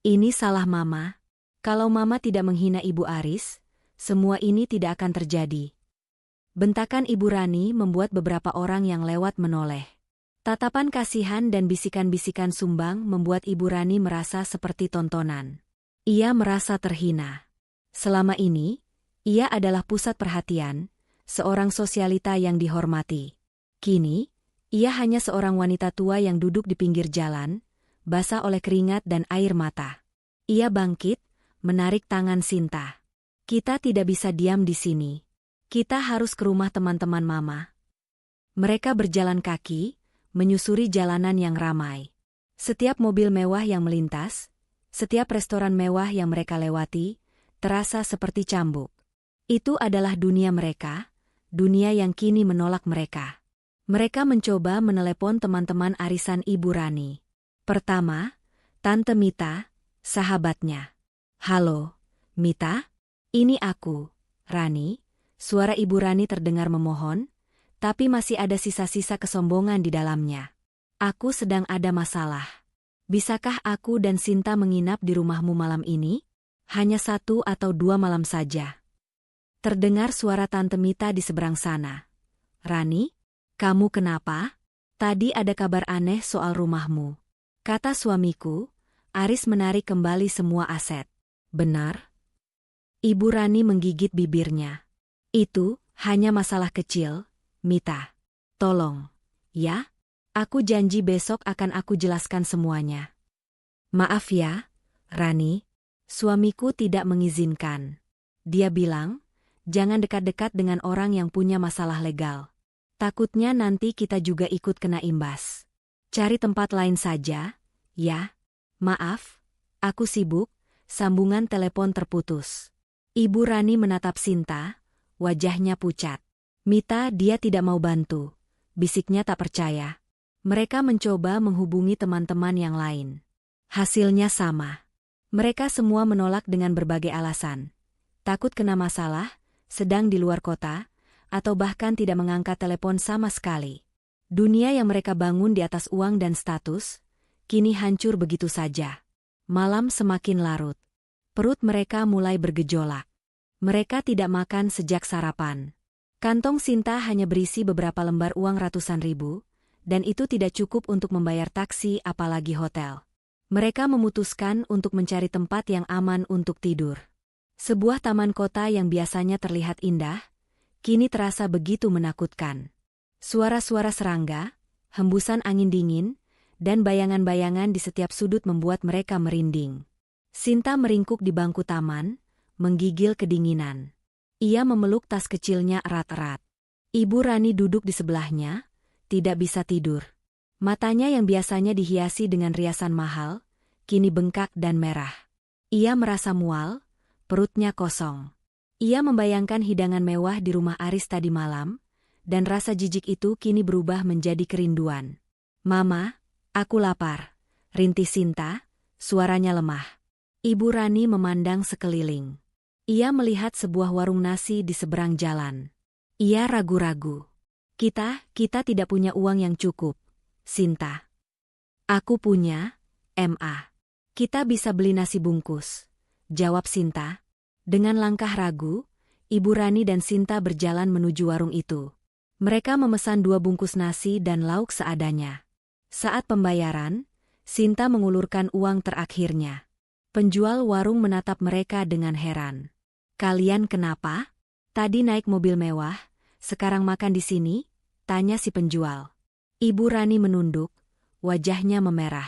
Ini salah Mama. Kalau Mama tidak menghina Ibu Aris, semua ini tidak akan terjadi." Bentakan Ibu Rani membuat beberapa orang yang lewat menoleh. Tatapan kasihan dan bisikan-bisikan sumbang membuat Ibu Rani merasa seperti tontonan. Ia merasa terhina. Selama ini, ia adalah pusat perhatian, seorang sosialita yang dihormati. Kini, ia hanya seorang wanita tua yang duduk di pinggir jalan, basah oleh keringat dan air mata. Ia bangkit, menarik tangan Sinta. "Kita tidak bisa diam di sini. Kita harus ke rumah teman-teman Mama." Mereka berjalan kaki, menyusuri jalanan yang ramai. Setiap mobil mewah yang melintas, setiap restoran mewah yang mereka lewati, terasa seperti cambuk. Itu adalah dunia mereka, dunia yang kini menolak mereka. Mereka mencoba menelepon teman-teman arisan Ibu Rani. Pertama, Tante Mita, sahabatnya. "Halo, Mita? Ini aku, Rani." Suara Ibu Rani terdengar memohon, tapi masih ada sisa-sisa kesombongan di dalamnya. "Aku sedang ada masalah. Bisakah aku dan Sinta menginap di rumahmu malam ini? Hanya 1 atau 2 malam saja." Terdengar suara Tante Mita di seberang sana. "Rani, kamu kenapa? Tadi ada kabar aneh soal rumahmu. Kata suamiku, Aris menarik kembali semua aset. Benar?" Ibu Rani menggigit bibirnya. "Itu hanya masalah kecil, Mita. Tolong, ya? Aku janji besok akan aku jelaskan semuanya." "Maaf ya, Rani. Suamiku tidak mengizinkan. Dia bilang, jangan dekat-dekat dengan orang yang punya masalah legal. Takutnya nanti kita juga ikut kena imbas. Cari tempat lain saja, ya? Maaf, aku sibuk." Sambungan telepon terputus. Ibu Rani menatap Sinta, wajahnya pucat. "Mita, dia tidak mau bantu," bisiknya tak percaya. Mereka mencoba menghubungi teman-teman yang lain. Hasilnya sama. Mereka semua menolak dengan berbagai alasan. Takut kena masalah, sedang di luar kota, atau bahkan tidak mengangkat telepon sama sekali. Dunia yang mereka bangun di atas uang dan status, kini hancur begitu saja. Malam semakin larut. Perut mereka mulai bergejolak. Mereka tidak makan sejak sarapan. Kantong Sinta hanya berisi beberapa lembar uang ratusan ribu, dan itu tidak cukup untuk membayar taksi apalagi hotel. Mereka memutuskan untuk mencari tempat yang aman untuk tidur. Sebuah taman kota yang biasanya terlihat indah, kini terasa begitu menakutkan. Suara-suara serangga, hembusan angin dingin, dan bayangan-bayangan di setiap sudut membuat mereka merinding. Sinta meringkuk di bangku taman, menggigil kedinginan. Ia memeluk tas kecilnya erat-erat. Ibu Rani duduk di sebelahnya, tidak bisa tidur. Matanya yang biasanya dihiasi dengan riasan mahal, kini bengkak dan merah. Ia merasa mual, perutnya kosong. Ia membayangkan hidangan mewah di rumah Aris tadi malam, dan rasa jijik itu kini berubah menjadi kerinduan. "Mama, aku lapar," rintih Sinta, suaranya lemah. Ibu Rani memandang sekeliling. Ia melihat sebuah warung nasi di seberang jalan. Ia ragu-ragu. Kita tidak punya uang yang cukup, Sinta." "Aku punya, Ma. Kita bisa beli nasi bungkus," jawab Sinta. Dengan langkah ragu, Ibu Rani dan Sinta berjalan menuju warung itu. Mereka memesan 2 bungkus nasi dan lauk seadanya. Saat pembayaran, Sinta mengulurkan uang terakhirnya. Penjual warung menatap mereka dengan heran. "Kalian kenapa? Tadi naik mobil mewah, sekarang makan di sini?" tanya si penjual. Ibu Rani menunduk, wajahnya memerah.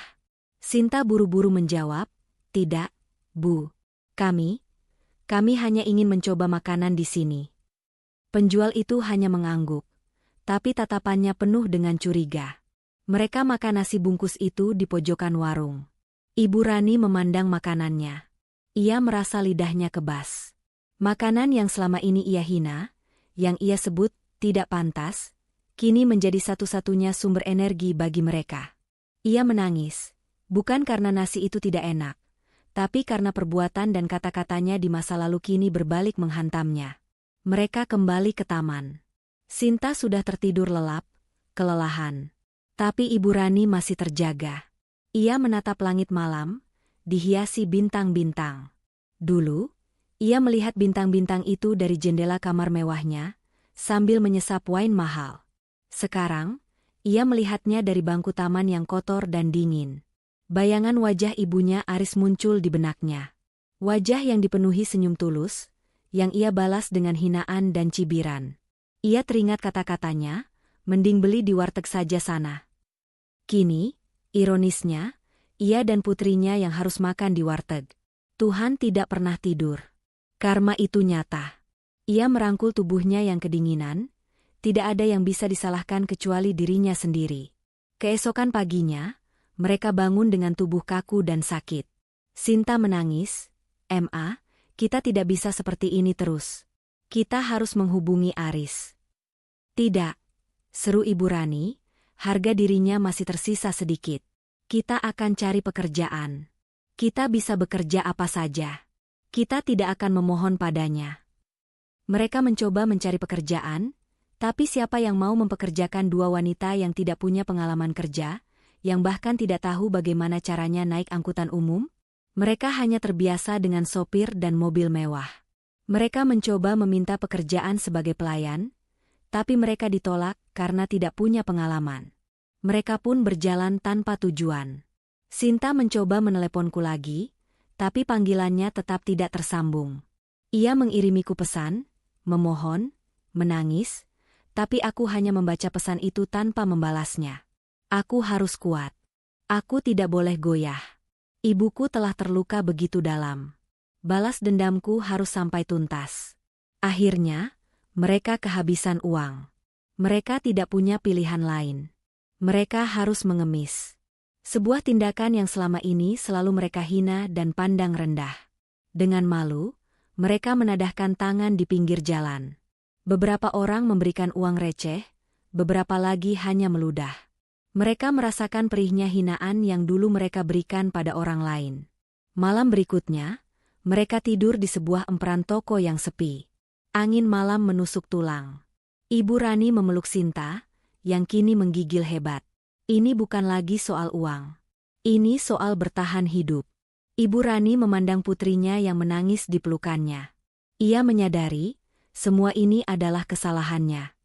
Sinta buru-buru menjawab, "Tidak, Bu. Kami hanya ingin mencoba makanan di sini. Penjual itu hanya mengangguk, tapi tatapannya penuh dengan curiga. Mereka makan nasi bungkus itu di pojokan warung. Ibu Rani memandang makanannya. Ia merasa lidahnya kebas. Makanan yang selama ini ia hina, yang ia sebut tidak pantas, kini menjadi satu-satunya sumber energi bagi mereka. Ia menangis, bukan karena nasi itu tidak enak, tapi karena perbuatan dan kata-katanya di masa lalu kini berbalik menghantamnya. Mereka kembali ke taman. Sinta sudah tertidur lelap, kelelahan. Tapi Ibu Rani masih terjaga. Ia menatap langit malam, dihiasi bintang-bintang. Dulu, ia melihat bintang-bintang itu dari jendela kamar mewahnya, sambil menyesap wine mahal. Sekarang, ia melihatnya dari bangku taman yang kotor dan dingin. Bayangan wajah ibunya Aris muncul di benaknya. Wajah yang dipenuhi senyum tulus, yang ia balas dengan hinaan dan cibiran. Ia teringat kata-katanya, mending beli di warteg saja sana. Kini, ironisnya, ia dan putrinya yang harus makan di warteg. Tuhan tidak pernah tidur. Karma itu nyata. Ia merangkul tubuhnya yang kedinginan, tidak ada yang bisa disalahkan kecuali dirinya sendiri. Keesokan paginya, mereka bangun dengan tubuh kaku dan sakit. Sinta menangis, "Ma, kita tidak bisa seperti ini terus. Kita harus menghubungi Aris." "Tidak," seru Ibu Rani, harga dirinya masih tersisa sedikit. "Kita akan cari pekerjaan. Kita bisa bekerja apa saja. Kita tidak akan memohon padanya." Mereka mencoba mencari pekerjaan, tapi siapa yang mau mempekerjakan dua wanita yang tidak punya pengalaman kerja, yang bahkan tidak tahu bagaimana caranya naik angkutan umum? Mereka hanya terbiasa dengan sopir dan mobil mewah. Mereka mencoba meminta pekerjaan sebagai pelayan, tapi mereka ditolak karena tidak punya pengalaman. Mereka pun berjalan tanpa tujuan. Sinta mencoba meneleponku lagi, tapi panggilannya tetap tidak tersambung. Ia mengirimiku pesan, memohon, menangis, tapi aku hanya membaca pesan itu tanpa membalasnya. Aku harus kuat. Aku tidak boleh goyah. Ibuku telah terluka begitu dalam. Balas dendamku harus sampai tuntas. Akhirnya, mereka kehabisan uang. Mereka tidak punya pilihan lain. Mereka harus mengemis. Sebuah tindakan yang selama ini selalu mereka hina dan pandang rendah. Dengan malu, mereka menadahkan tangan di pinggir jalan. Beberapa orang memberikan uang receh, beberapa lagi hanya meludah. Mereka merasakan perihnya hinaan yang dulu mereka berikan pada orang lain. Malam berikutnya, mereka tidur di sebuah emperan toko yang sepi. Angin malam menusuk tulang. Ibu Rani memeluk Sinta, yang kini menggigil hebat. Ini bukan lagi soal uang. Ini soal bertahan hidup. Ibu Rani memandang putrinya yang menangis di pelukannya. Ia menyadari, semua ini adalah kesalahannya.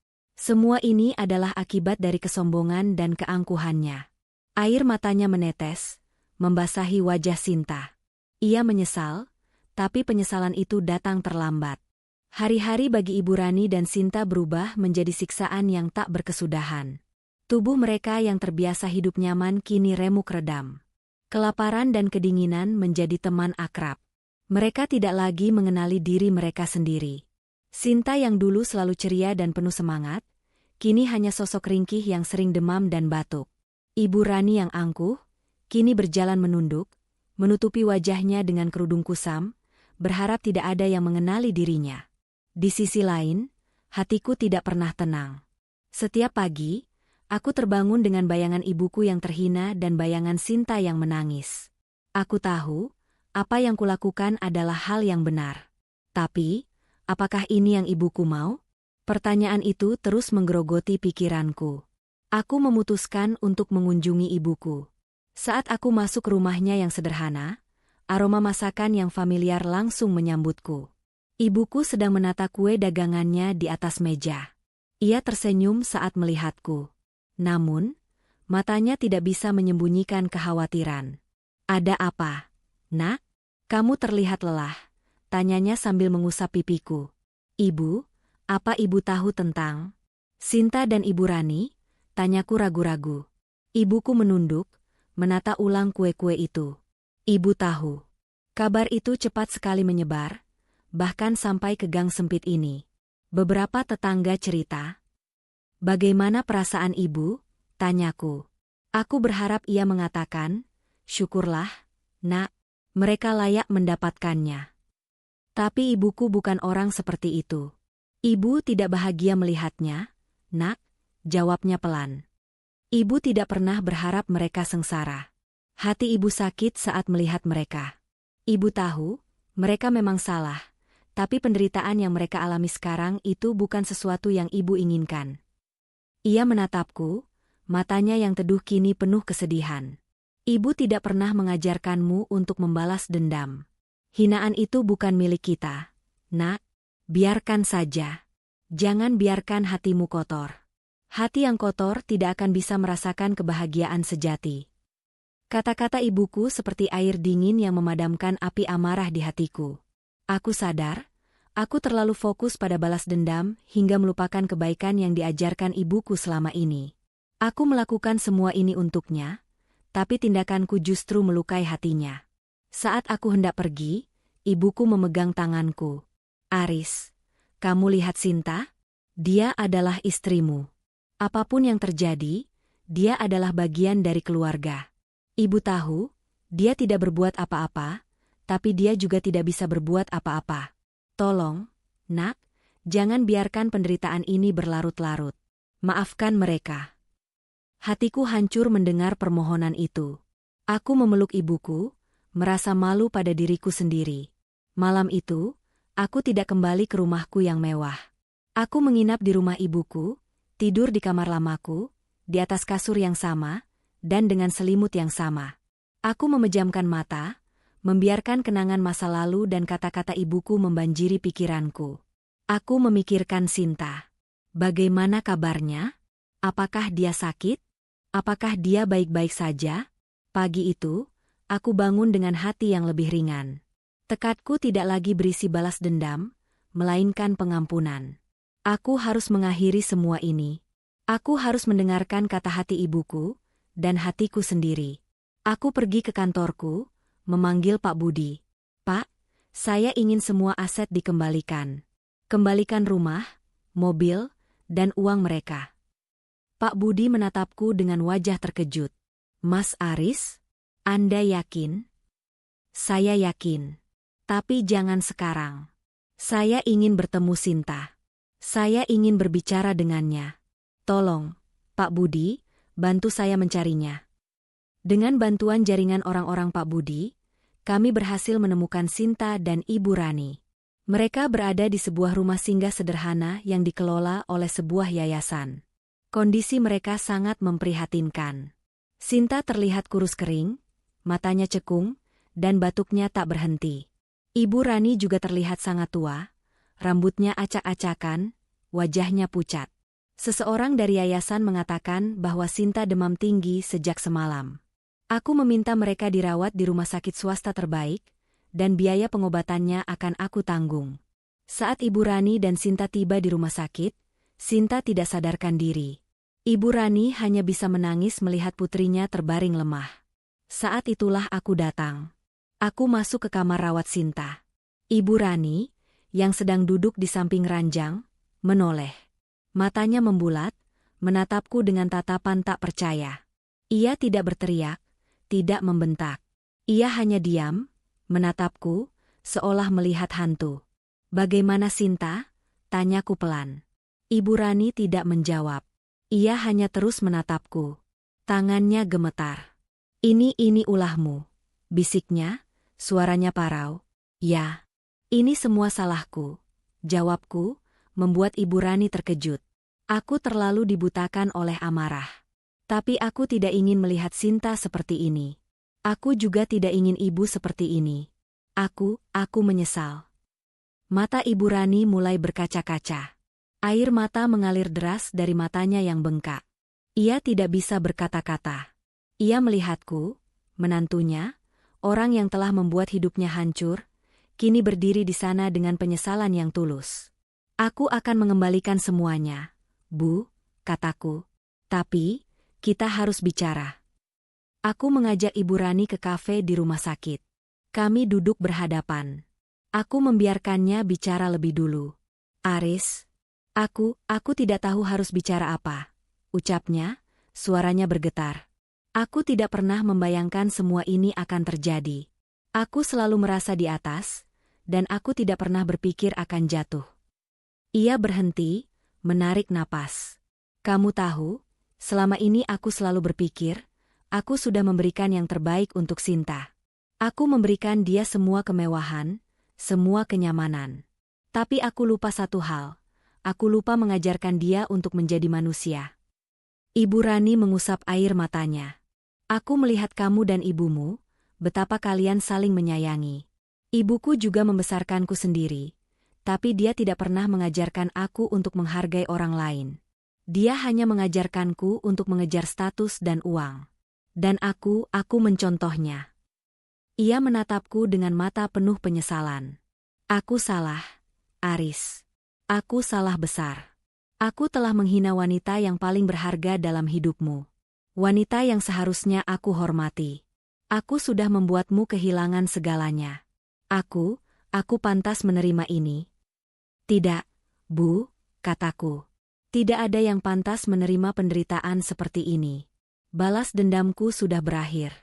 Semua ini adalah akibat dari kesombongan dan keangkuhannya. Air matanya menetes, membasahi wajah Sinta. Ia menyesal, tapi penyesalan itu datang terlambat. Hari-hari bagi Ibu Rani dan Sinta berubah menjadi siksaan yang tak berkesudahan. Tubuh mereka yang terbiasa hidup nyaman kini remuk redam. Kelaparan dan kedinginan menjadi teman akrab. Mereka tidak lagi mengenali diri mereka sendiri. Sinta yang dulu selalu ceria dan penuh semangat, kini hanya sosok ringkih yang sering demam dan batuk. Ibu Rani yang angkuh, kini berjalan menunduk, menutupi wajahnya dengan kerudung kusam, berharap tidak ada yang mengenali dirinya. Di sisi lain, hatiku tidak pernah tenang. Setiap pagi, aku terbangun dengan bayangan ibuku yang terhina dan bayangan Sinta yang menangis. Aku tahu, apa yang kulakukan adalah hal yang benar. Tapi, apakah ini yang ibuku mau? Pertanyaan itu terus menggerogoti pikiranku. Aku memutuskan untuk mengunjungi ibuku. Saat aku masuk rumahnya yang sederhana, aroma masakan yang familiar langsung menyambutku. Ibuku sedang menata kue dagangannya di atas meja. Ia tersenyum saat melihatku. Namun, matanya tidak bisa menyembunyikan kekhawatiran. "Ada apa, Nak? Kamu terlihat lelah," tanyanya sambil mengusap pipiku. "Ibu, apa ibu tahu tentang Sinta dan Ibu Rani?" tanyaku ragu-ragu. Ibuku menunduk, menata ulang kue-kue itu. "Ibu tahu. Kabar itu cepat sekali menyebar, bahkan sampai ke gang sempit ini. Beberapa tetangga cerita. "Bagaimana perasaan ibu?" tanyaku. Aku berharap ia mengatakan, "Syukurlah, nak, mereka layak mendapatkannya." Tapi ibuku bukan orang seperti itu. "Ibu tidak bahagia melihatnya, nak," jawabnya pelan. "Ibu tidak pernah berharap mereka sengsara. Hati ibu sakit saat melihat mereka. Ibu tahu, mereka memang salah, tapi penderitaan yang mereka alami sekarang itu bukan sesuatu yang ibu inginkan." Ia menatapku, matanya yang teduh kini penuh kesedihan. "Ibu tidak pernah mengajarkanmu untuk membalas dendam. Hinaan itu bukan milik kita, nak. Biarkan saja. Jangan biarkan hatimu kotor. Hati yang kotor tidak akan bisa merasakan kebahagiaan sejati." Kata-kata ibuku seperti air dingin yang memadamkan api amarah di hatiku. Aku sadar, aku terlalu fokus pada balas dendam hingga melupakan kebaikan yang diajarkan ibuku selama ini. Aku melakukan semua ini untuknya, tapi tindakanku justru melukai hatinya. Saat aku hendak pergi, ibuku memegang tanganku. "Aris, kamu lihat Sinta? Dia adalah istrimu. Apapun yang terjadi, dia adalah bagian dari keluarga. Ibu tahu, dia tidak berbuat apa-apa, tapi dia juga tidak bisa berbuat apa-apa. Tolong, nak, jangan biarkan penderitaan ini berlarut-larut. Maafkan mereka." Hatiku hancur mendengar permohonan itu. Aku memeluk ibuku, merasa malu pada diriku sendiri. Malam itu, aku tidak kembali ke rumahku yang mewah. Aku menginap di rumah ibuku, tidur di kamar lamaku, di atas kasur yang sama, dan dengan selimut yang sama. Aku memejamkan mata, membiarkan kenangan masa lalu dan kata-kata ibuku membanjiri pikiranku. Aku memikirkan Sinta. Bagaimana kabarnya? Apakah dia sakit? Apakah dia baik-baik saja? Pagi itu, aku bangun dengan hati yang lebih ringan. Tekadku tidak lagi berisi balas dendam, melainkan pengampunan. Aku harus mengakhiri semua ini. Aku harus mendengarkan kata hati ibuku dan hatiku sendiri. Aku pergi ke kantorku, memanggil Pak Budi. "Pak, saya ingin semua aset dikembalikan. Kembalikan rumah, mobil, dan uang mereka." Pak Budi menatapku dengan wajah terkejut. "Mas Aris, Anda yakin?" "Saya yakin. Tapi jangan sekarang. Saya ingin bertemu Sinta. Saya ingin berbicara dengannya. Tolong, Pak Budi, bantu saya mencarinya." Dengan bantuan jaringan orang-orang Pak Budi, kami berhasil menemukan Sinta dan Ibu Rani. Mereka berada di sebuah rumah singgah sederhana yang dikelola oleh sebuah yayasan. Kondisi mereka sangat memprihatinkan. Sinta terlihat kurus kering, matanya cekung, dan batuknya tak berhenti. Ibu Rani juga terlihat sangat tua, rambutnya acak-acakan, wajahnya pucat. Seseorang dari yayasan mengatakan bahwa Sinta demam tinggi sejak semalam. Aku meminta mereka dirawat di rumah sakit swasta terbaik, dan biaya pengobatannya akan aku tanggung. Saat Ibu Rani dan Sinta tiba di rumah sakit, Sinta tidak sadarkan diri. Ibu Rani hanya bisa menangis melihat putrinya terbaring lemah. Saat itulah aku datang. Aku masuk ke kamar rawat Sinta. Ibu Rani, yang sedang duduk di samping ranjang, menoleh. Matanya membulat, menatapku dengan tatapan tak percaya. Ia tidak berteriak, tidak membentak. Ia hanya diam, menatapku, seolah melihat hantu. "Bagaimana Sinta?" tanyaku pelan. Ibu Rani tidak menjawab. Ia hanya terus menatapku. Tangannya gemetar. Ini ulahmu," bisiknya, suaranya parau. "Ya, ini semua salahku," jawabku, membuat Ibu Rani terkejut. Aku terlalu dibutakan oleh amarah. Tapi aku tidak ingin melihat Sinta seperti ini. Aku juga tidak ingin ibu seperti ini. Aku menyesal. Mata Ibu Rani mulai berkaca-kaca. Air mata mengalir deras dari matanya yang bengkak. Ia tidak bisa berkata-kata. Ia melihatku, menantunya, orang yang telah membuat hidupnya hancur, kini berdiri di sana dengan penyesalan yang tulus. "Aku akan mengembalikan semuanya, Bu," kataku. "Tapi, kita harus bicara." Aku mengajak Ibu Rani ke kafe di rumah sakit. Kami duduk berhadapan. Aku membiarkannya bicara lebih dulu. Aris, aku tidak tahu harus bicara apa, ucapnya, suaranya bergetar. Aku tidak pernah membayangkan semua ini akan terjadi. Aku selalu merasa di atas, dan aku tidak pernah berpikir akan jatuh. Ia berhenti, menarik napas. Kamu tahu, selama ini aku selalu berpikir, aku sudah memberikan yang terbaik untuk Sinta. Aku memberikan dia semua kemewahan, semua kenyamanan. Tapi aku lupa satu hal, aku lupa mengajarkan dia untuk menjadi manusia. Ibu Rani mengusap air matanya. Aku melihat kamu dan ibumu, betapa kalian saling menyayangi. Ibuku juga membesarkanku sendiri, tapi dia tidak pernah mengajarkan aku untuk menghargai orang lain. Dia hanya mengajarkanku untuk mengejar status dan uang. Dan aku mencontohnya. Ia menatapku dengan mata penuh penyesalan. Aku salah, Aris. Aku salah besar. Aku telah menghina wanita yang paling berharga dalam hidupmu. Wanita yang seharusnya aku hormati. Aku sudah membuatmu kehilangan segalanya. Aku pantas menerima ini. Tidak, Bu, kataku. Tidak ada yang pantas menerima penderitaan seperti ini. Balas dendamku sudah berakhir.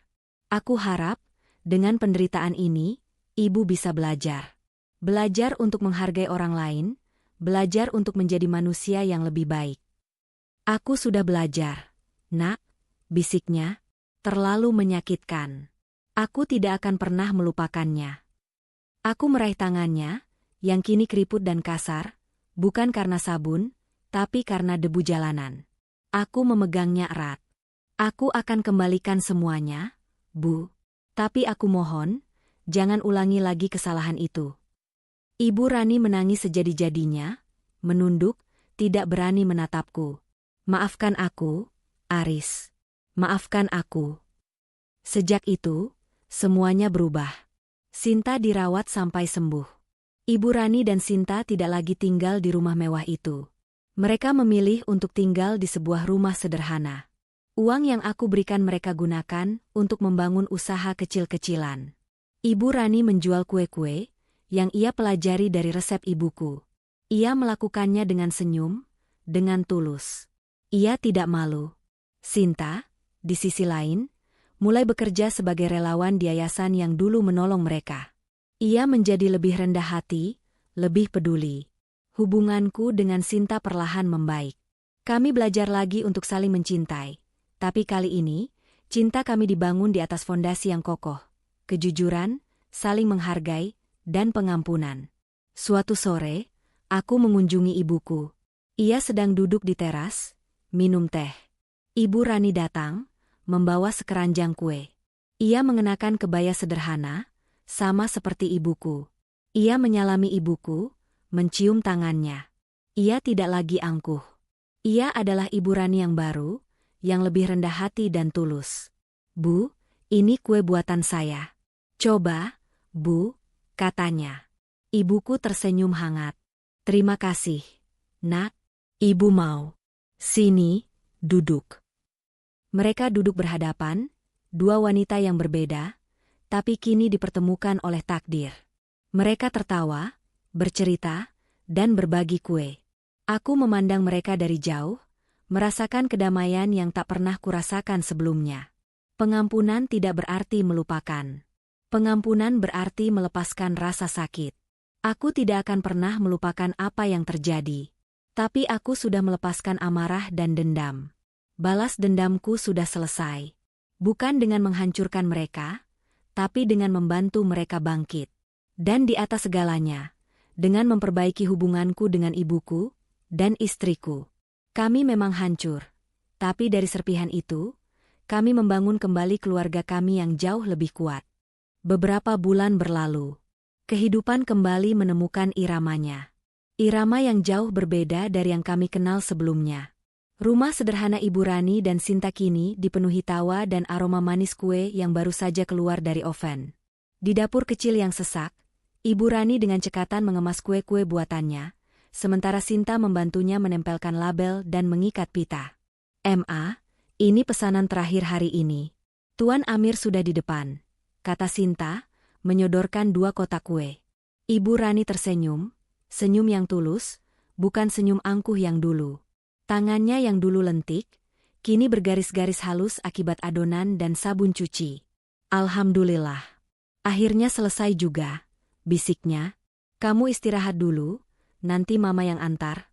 Aku harap, dengan penderitaan ini, Ibu bisa belajar. Belajar untuk menghargai orang lain, belajar untuk menjadi manusia yang lebih baik. Aku sudah belajar, Nak, bisiknya, terlalu menyakitkan. Aku tidak akan pernah melupakannya. Aku meraih tangannya, yang kini keriput dan kasar, bukan karena sabun, tapi karena debu jalanan. Aku memegangnya erat. Aku akan kembalikan semuanya, Bu. Tapi aku mohon, jangan ulangi lagi kesalahan itu. Ibu Rani menangis sejadi-jadinya, menunduk, tidak berani menatapku. Maafkan aku, Aris. Maafkan aku. Sejak itu, semuanya berubah. Sinta dirawat sampai sembuh. Ibu Rani dan Sinta tidak lagi tinggal di rumah mewah itu. Mereka memilih untuk tinggal di sebuah rumah sederhana. Uang yang aku berikan mereka gunakan untuk membangun usaha kecil-kecilan. Ibu Rani menjual kue-kue yang ia pelajari dari resep ibuku. Ia melakukannya dengan senyum, dengan tulus. Ia tidak malu. Sinta, di sisi lain, mulai bekerja sebagai relawan di yayasan yang dulu menolong mereka. Ia menjadi lebih rendah hati, lebih peduli. Hubunganku dengan Sinta perlahan membaik. Kami belajar lagi untuk saling mencintai. Tapi kali ini, cinta kami dibangun di atas fondasi yang kokoh. Kejujuran, saling menghargai, dan pengampunan. Suatu sore, aku mengunjungi ibuku. Ia sedang duduk di teras, minum teh. Ibu Rani datang, membawa sekeranjang kue. Ia mengenakan kebaya sederhana, sama seperti ibuku. Ia menyalami ibuku, mencium tangannya. Ia tidak lagi angkuh. Ia adalah Ibu Rani yang baru, yang lebih rendah hati dan tulus. Bu, ini kue buatan saya. Coba, Bu, katanya. Ibuku tersenyum hangat. Terima kasih, Nak. Ibu mau. Sini, duduk. Mereka duduk berhadapan, dua wanita yang berbeda, tapi kini dipertemukan oleh takdir. Mereka tertawa, bercerita, dan berbagi kue. Aku memandang mereka dari jauh, merasakan kedamaian yang tak pernah kurasakan sebelumnya. Pengampunan tidak berarti melupakan. Pengampunan berarti melepaskan rasa sakit. Aku tidak akan pernah melupakan apa yang terjadi. Tapi aku sudah melepaskan amarah dan dendam. Balas dendamku sudah selesai. Bukan dengan menghancurkan mereka, tapi dengan membantu mereka bangkit. Dan di atas segalanya, dengan memperbaiki hubunganku dengan ibuku dan istriku. Kami memang hancur, tapi dari serpihan itu, kami membangun kembali keluarga kami yang jauh lebih kuat. Beberapa bulan berlalu. Kehidupan kembali menemukan iramanya. Irama yang jauh berbeda dari yang kami kenal sebelumnya. Rumah sederhana Ibu Rani dan Sinta kini dipenuhi tawa dan aroma manis kue yang baru saja keluar dari oven. Di dapur kecil yang sesak, Ibu Rani dengan cekatan mengemas kue-kue buatannya, sementara Sinta membantunya menempelkan label dan mengikat pita. "Ma, ini pesanan terakhir hari ini. Tuan Amir sudah di depan," kata Sinta, menyodorkan 2 kotak kue. Ibu Rani tersenyum, senyum yang tulus, bukan senyum angkuh yang dulu. Tangannya yang dulu lentik, kini bergaris-garis halus akibat adonan dan sabun cuci. Alhamdulillah. Akhirnya selesai juga, bisiknya. Kamu istirahat dulu, nanti mama yang antar.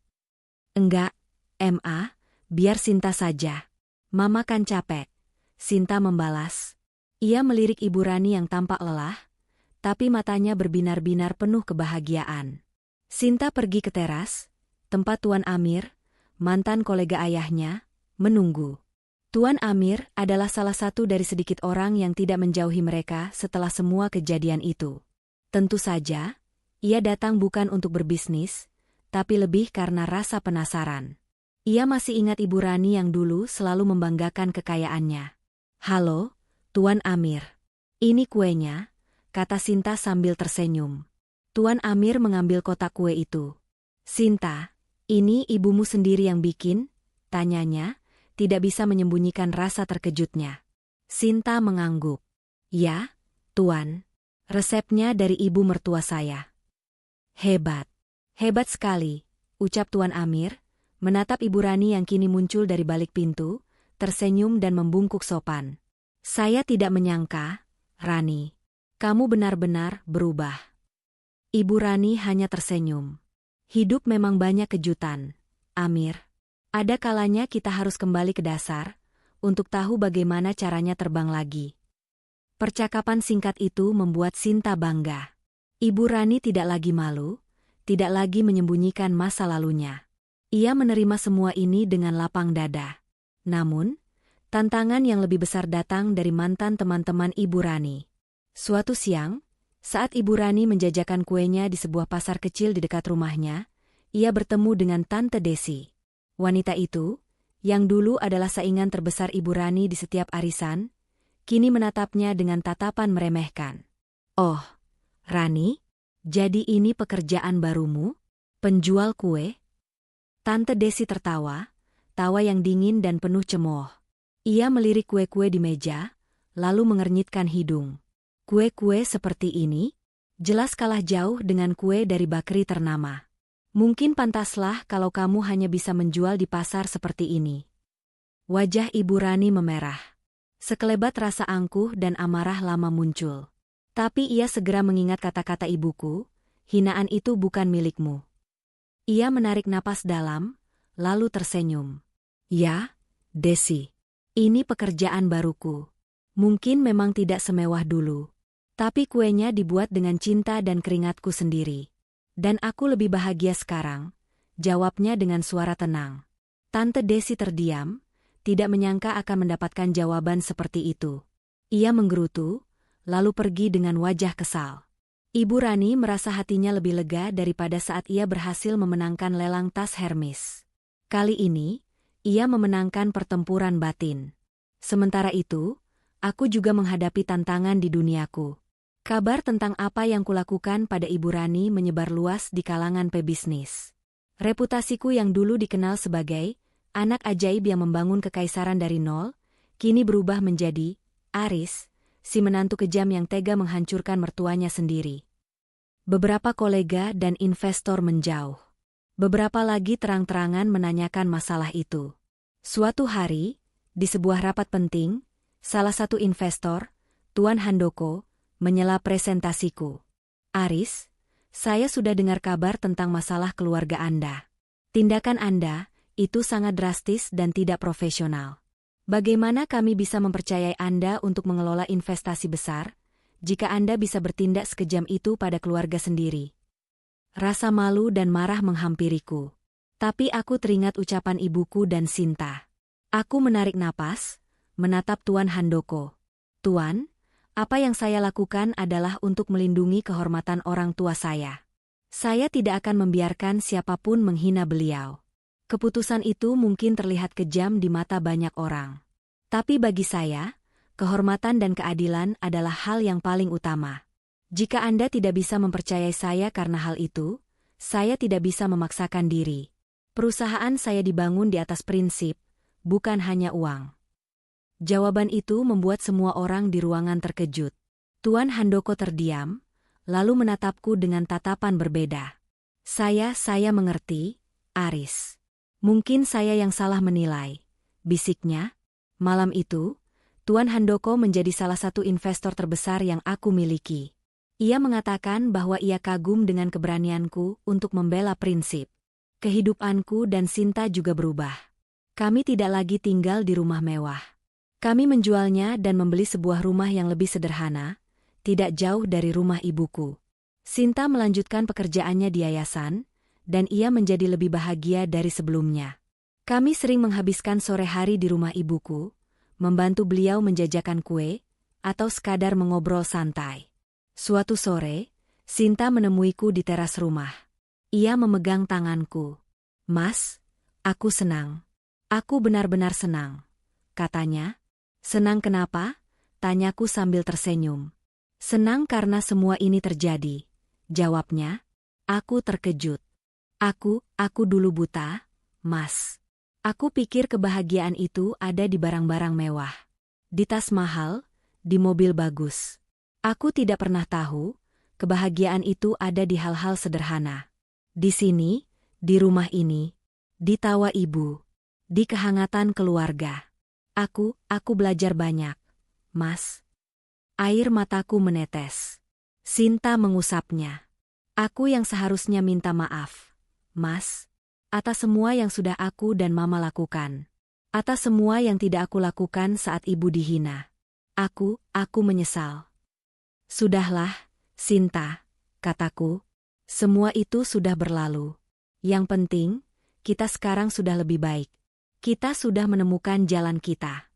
Enggak, Ma, biar Sinta saja. Mama kan capek. Sinta membalas. Ia melirik Ibu Rani yang tampak lelah, tapi matanya berbinar-binar penuh kebahagiaan. Sinta pergi ke teras, tempat Tuan Amir, mantan kolega ayahnya, menunggu. Tuan Amir adalah salah satu dari sedikit orang yang tidak menjauhi mereka setelah semua kejadian itu. Tentu saja, ia datang bukan untuk berbisnis, tapi lebih karena rasa penasaran. Ia masih ingat Ibu Rani yang dulu selalu membanggakan kekayaannya. "Halo, Tuan Amir. Ini kuenya," kata Sinta sambil tersenyum. Tuan Amir mengambil kotak kue itu. "Sinta, ini ibumu sendiri yang bikin?" tanyanya, tidak bisa menyembunyikan rasa terkejutnya. Sinta mengangguk. "Ya, Tuan. Resepnya dari ibu mertua saya." "Hebat. Hebat sekali," ucap Tuan Amir, menatap Ibu Rani yang kini muncul dari balik pintu, tersenyum dan membungkuk sopan. "Saya tidak menyangka, Rani. Kamu benar-benar berubah." Ibu Rani hanya tersenyum. "Hidup memang banyak kejutan, Amir. Ada kalanya kita harus kembali ke dasar, untuk tahu bagaimana caranya terbang lagi." Percakapan singkat itu membuat Sinta bangga. Ibu Rani tidak lagi malu, tidak lagi menyembunyikan masa lalunya. Ia menerima semua ini dengan lapang dada. Namun, tantangan yang lebih besar datang dari mantan teman-teman Ibu Rani. Suatu siang, saat Ibu Rani menjajakan kuenya di sebuah pasar kecil di dekat rumahnya, ia bertemu dengan Tante Desi. Wanita itu, yang dulu adalah saingan terbesar Ibu Rani di setiap arisan, kini menatapnya dengan tatapan meremehkan. "Oh, Rani, jadi ini pekerjaan barumu? Penjual kue?" Tante Desi tertawa, tawa yang dingin dan penuh cemooh. Ia melirik kue-kue di meja, lalu mengernyitkan hidung. "Kue-kue seperti ini? Jelas kalah jauh dengan kue dari bakri ternama. Mungkin pantaslah kalau kamu hanya bisa menjual di pasar seperti ini." Wajah Ibu Rani memerah. Sekelebat rasa angkuh dan amarah lama muncul. Tapi ia segera mengingat kata-kata ibuku, "Hinaan itu bukan milikmu." Ia menarik napas dalam, lalu tersenyum. "Ya, Desi. Ini pekerjaan baruku. Mungkin memang tidak semewah dulu. Tapi kuenya dibuat dengan cinta dan keringatku sendiri. Dan aku lebih bahagia sekarang," jawabnya dengan suara tenang. Tante Desi terdiam, tidak menyangka akan mendapatkan jawaban seperti itu. Ia menggerutu, lalu pergi dengan wajah kesal. Ibu Rani merasa hatinya lebih lega daripada saat ia berhasil memenangkan lelang tas Hermes. Kali ini, ia memenangkan pertempuran batin. Sementara itu, aku juga menghadapi tantangan di duniaku. Kabar tentang apa yang kulakukan pada Ibu Rani menyebar luas di kalangan pebisnis. Reputasiku yang dulu dikenal sebagai anak ajaib yang membangun kekaisaran dari nol, kini berubah menjadi Aris, si menantu kejam yang tega menghancurkan mertuanya sendiri. Beberapa kolega dan investor menjauh. Beberapa lagi terang-terangan menanyakan masalah itu. Suatu hari, di sebuah rapat penting, salah satu investor, Tuan Handoko, menyela presentasiku. "Aris, saya sudah dengar kabar tentang masalah keluarga Anda. Tindakan Anda itu sangat drastis dan tidak profesional. Bagaimana kami bisa mempercayai Anda untuk mengelola investasi besar, jika Anda bisa bertindak sekejam itu pada keluarga sendiri?" Rasa malu dan marah menghampiriku. Tapi aku teringat ucapan ibuku dan Sinta. Aku menarik napas, menatap Tuan Handoko. "Tuan, apa yang saya lakukan adalah untuk melindungi kehormatan orang tua saya. Saya tidak akan membiarkan siapapun menghina beliau. Keputusan itu mungkin terlihat kejam di mata banyak orang. Tapi bagi saya, kehormatan dan keadilan adalah hal yang paling utama. Jika Anda tidak bisa mempercayai saya karena hal itu, saya tidak bisa memaksakan diri. Perusahaan saya dibangun di atas prinsip, bukan hanya uang." Jawaban itu membuat semua orang di ruangan terkejut. Tuan Handoko terdiam, lalu menatapku dengan tatapan berbeda. Saya mengerti, Aris. Mungkin saya yang salah menilai, bisiknya. Malam itu, Tuan Handoko menjadi salah satu investor terbesar yang aku miliki. Ia mengatakan bahwa ia kagum dengan keberanianku untuk membela prinsip. Kehidupanku dan Sinta juga berubah. Kami tidak lagi tinggal di rumah mewah. Kami menjualnya dan membeli sebuah rumah yang lebih sederhana, tidak jauh dari rumah ibuku. Sinta melanjutkan pekerjaannya di yayasan, dan ia menjadi lebih bahagia dari sebelumnya. Kami sering menghabiskan sore hari di rumah ibuku, membantu beliau menjajakan kue, atau sekadar mengobrol santai. Suatu sore, Sinta menemuiku di teras rumah. Ia memegang tanganku. Mas, aku senang. Aku benar-benar senang, katanya. Senang kenapa? Tanyaku sambil tersenyum. Senang karena semua ini terjadi, jawabnya. Aku terkejut. Aku dulu buta, Mas. Aku pikir kebahagiaan itu ada di barang-barang mewah. Di tas mahal, di mobil bagus. Aku tidak pernah tahu, kebahagiaan itu ada di hal-hal sederhana. Di sini, di rumah ini, di tawa ibu, di kehangatan keluarga. Aku belajar banyak, Mas. Air mataku menetes. Sinta mengusapnya. Aku yang seharusnya minta maaf, Mas, atas semua yang sudah aku dan Mama lakukan. Atas semua yang tidak aku lakukan saat ibu dihina. Aku menyesal. Sudahlah, Sinta, kataku. Semua itu sudah berlalu. Yang penting, kita sekarang sudah lebih baik. Kita sudah menemukan jalan kita.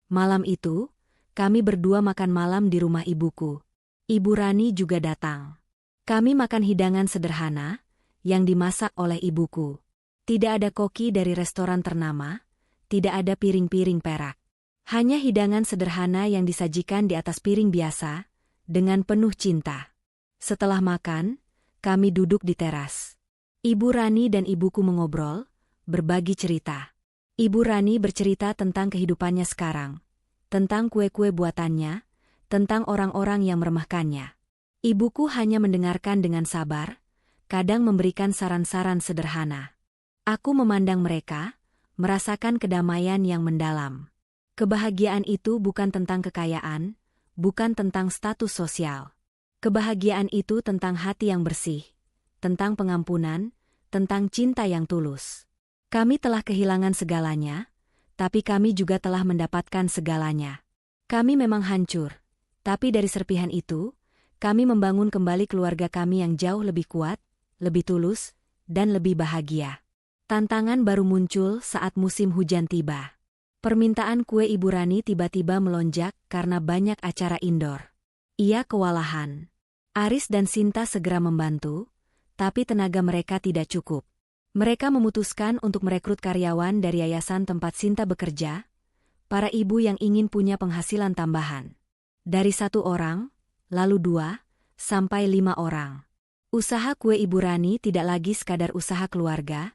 Malam itu, kami berdua makan malam di rumah ibuku. Ibu Rani juga datang. Kami makan hidangan sederhana, yang dimasak oleh ibuku. Tidak ada koki dari restoran ternama, tidak ada piring-piring perak. Hanya hidangan sederhana yang disajikan di atas piring biasa, dengan penuh cinta. Setelah makan, kami duduk di teras. Ibu Rani dan ibuku mengobrol, berbagi cerita. Ibu Rani bercerita tentang kehidupannya sekarang, tentang kue-kue buatannya, tentang orang-orang yang meremehkannya. Ibuku hanya mendengarkan dengan sabar, kadang memberikan saran-saran sederhana. Aku memandang mereka, merasakan kedamaian yang mendalam. Kebahagiaan itu bukan tentang kekayaan, bukan tentang status sosial. Kebahagiaan itu tentang hati yang bersih, tentang pengampunan, tentang cinta yang tulus. Kami telah kehilangan segalanya, tapi kami juga telah mendapatkan segalanya. Kami memang hancur, tapi dari serpihan itu, kami membangun kembali keluarga kami yang jauh lebih kuat, lebih tulus, dan lebih bahagia. Tantangan baru muncul saat musim hujan tiba. Permintaan kue Ibu Rani tiba-tiba melonjak karena banyak acara indoor. Ia kewalahan. Aris dan Sinta segera membantu, tapi tenaga mereka tidak cukup. Mereka memutuskan untuk merekrut karyawan dari yayasan tempat Sinta bekerja, para ibu yang ingin punya penghasilan tambahan. Dari 1 orang, lalu 2, sampai 5 orang. Usaha kue Ibu Rani tidak lagi sekadar usaha keluarga,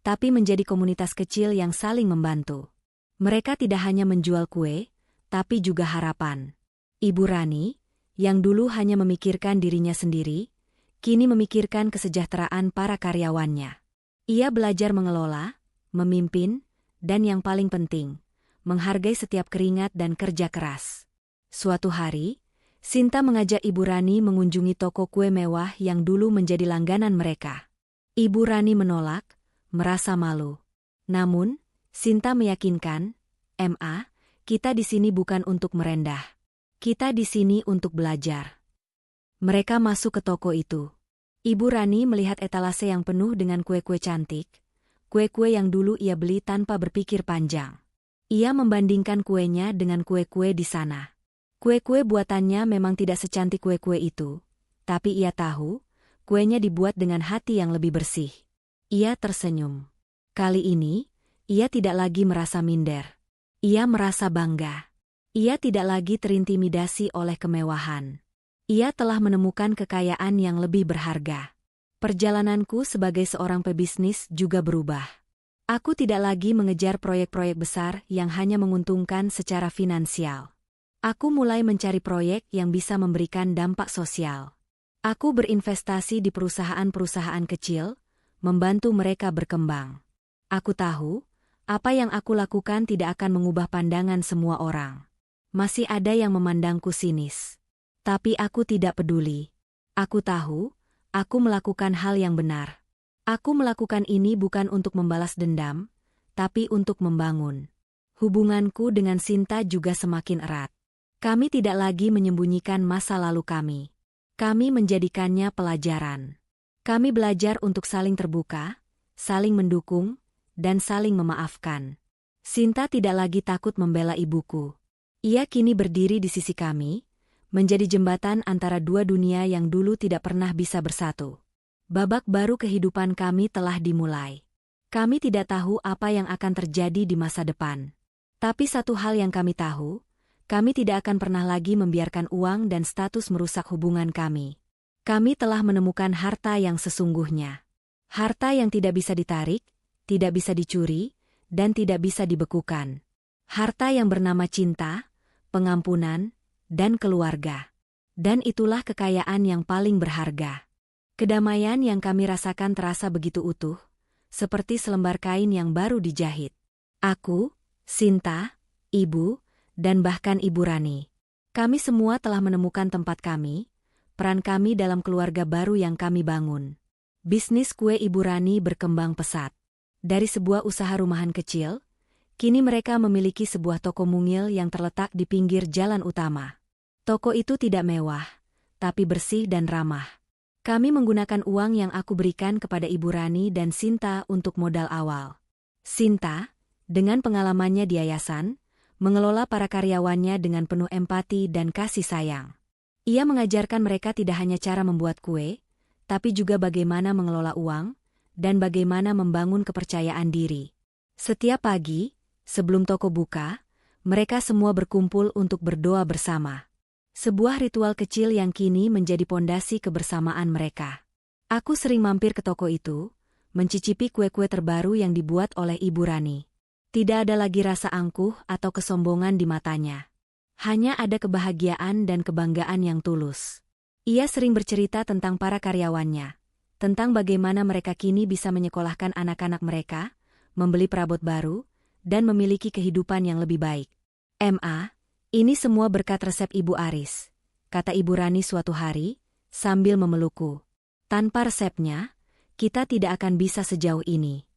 tapi menjadi komunitas kecil yang saling membantu. Mereka tidak hanya menjual kue, tapi juga harapan. Ibu Rani, yang dulu hanya memikirkan dirinya sendiri, kini memikirkan kesejahteraan para karyawannya. Ia belajar mengelola, memimpin, dan yang paling penting, menghargai setiap keringat dan kerja keras. Suatu hari, Sinta mengajak Ibu Rani mengunjungi toko kue mewah yang dulu menjadi langganan mereka. Ibu Rani menolak, merasa malu. Namun, Sinta meyakinkan, "Ma, kita di sini bukan untuk merendah. Kita di sini untuk belajar." Mereka masuk ke toko itu. Ibu Rani melihat etalase yang penuh dengan kue-kue cantik, kue-kue yang dulu ia beli tanpa berpikir panjang. Ia membandingkan kuenya dengan kue-kue di sana. Kue-kue buatannya memang tidak secantik kue-kue itu, tapi ia tahu, kuenya dibuat dengan hati yang lebih bersih. Ia tersenyum. Kali ini, ia tidak lagi merasa minder. Ia merasa bangga. Ia tidak lagi terintimidasi oleh kemewahan. Ia telah menemukan kekayaan yang lebih berharga. Perjalananku sebagai seorang pebisnis juga berubah. Aku tidak lagi mengejar proyek-proyek besar yang hanya menguntungkan secara finansial. Aku mulai mencari proyek yang bisa memberikan dampak sosial. Aku berinvestasi di perusahaan-perusahaan kecil, membantu mereka berkembang. Aku tahu, apa yang aku lakukan tidak akan mengubah pandangan semua orang. Masih ada yang memandangku sinis. Tapi aku tidak peduli. Aku tahu, aku melakukan hal yang benar. Aku melakukan ini bukan untuk membalas dendam, tapi untuk membangun. Hubunganku dengan Sinta juga semakin erat. Kami tidak lagi menyembunyikan masa lalu kami. Kami menjadikannya pelajaran. Kami belajar untuk saling terbuka, saling mendukung, dan saling memaafkan. Sinta tidak lagi takut membela ibuku. Ia kini berdiri di sisi kami, menjadi jembatan antara dua dunia yang dulu tidak pernah bisa bersatu. Babak baru kehidupan kami telah dimulai. Kami tidak tahu apa yang akan terjadi di masa depan. Tapi satu hal yang kami tahu, kami tidak akan pernah lagi membiarkan uang dan status merusak hubungan kami. Kami telah menemukan harta yang sesungguhnya. Harta yang tidak bisa ditarik, tidak bisa dicuri, dan tidak bisa dibekukan. Harta yang bernama cinta, pengampunan, dan keluarga. Dan itulah kekayaan yang paling berharga. Kedamaian yang kami rasakan terasa begitu utuh, seperti selembar kain yang baru dijahit. Aku, Sinta, Ibu, dan bahkan Ibu Rani. Kami semua telah menemukan tempat kami, peran kami dalam keluarga baru yang kami bangun. Bisnis kue Ibu Rani berkembang pesat. Dari sebuah usaha rumahan kecil, kini mereka memiliki sebuah toko mungil yang terletak di pinggir jalan utama. Toko itu tidak mewah, tapi bersih dan ramah. Kami menggunakan uang yang aku berikan kepada Ibu Rani dan Sinta untuk modal awal. Sinta, dengan pengalamannya di yayasan, mengelola para karyawannya dengan penuh empati dan kasih sayang. Ia mengajarkan mereka tidak hanya cara membuat kue, tapi juga bagaimana mengelola uang, dan bagaimana membangun kepercayaan diri. Setiap pagi, sebelum toko buka, mereka semua berkumpul untuk berdoa bersama. Sebuah ritual kecil yang kini menjadi pondasi kebersamaan mereka. Aku sering mampir ke toko itu, mencicipi kue-kue terbaru yang dibuat oleh Ibu Rani. Tidak ada lagi rasa angkuh atau kesombongan di matanya. Hanya ada kebahagiaan dan kebanggaan yang tulus. Ia sering bercerita tentang para karyawannya, tentang bagaimana mereka kini bisa menyekolahkan anak-anak mereka, membeli perabot baru, dan memiliki kehidupan yang lebih baik. Ini semua berkat resep Ibu Aris, kata Ibu Rani suatu hari, sambil memelukku. Tanpa resepnya, kita tidak akan bisa sejauh ini.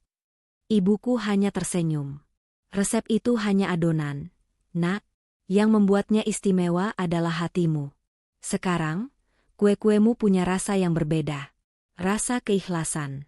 Ibuku hanya tersenyum. Resep itu hanya adonan, Nak. Yang membuatnya istimewa adalah hatimu. Sekarang, kue-kuemu punya rasa yang berbeda. Rasa keikhlasan.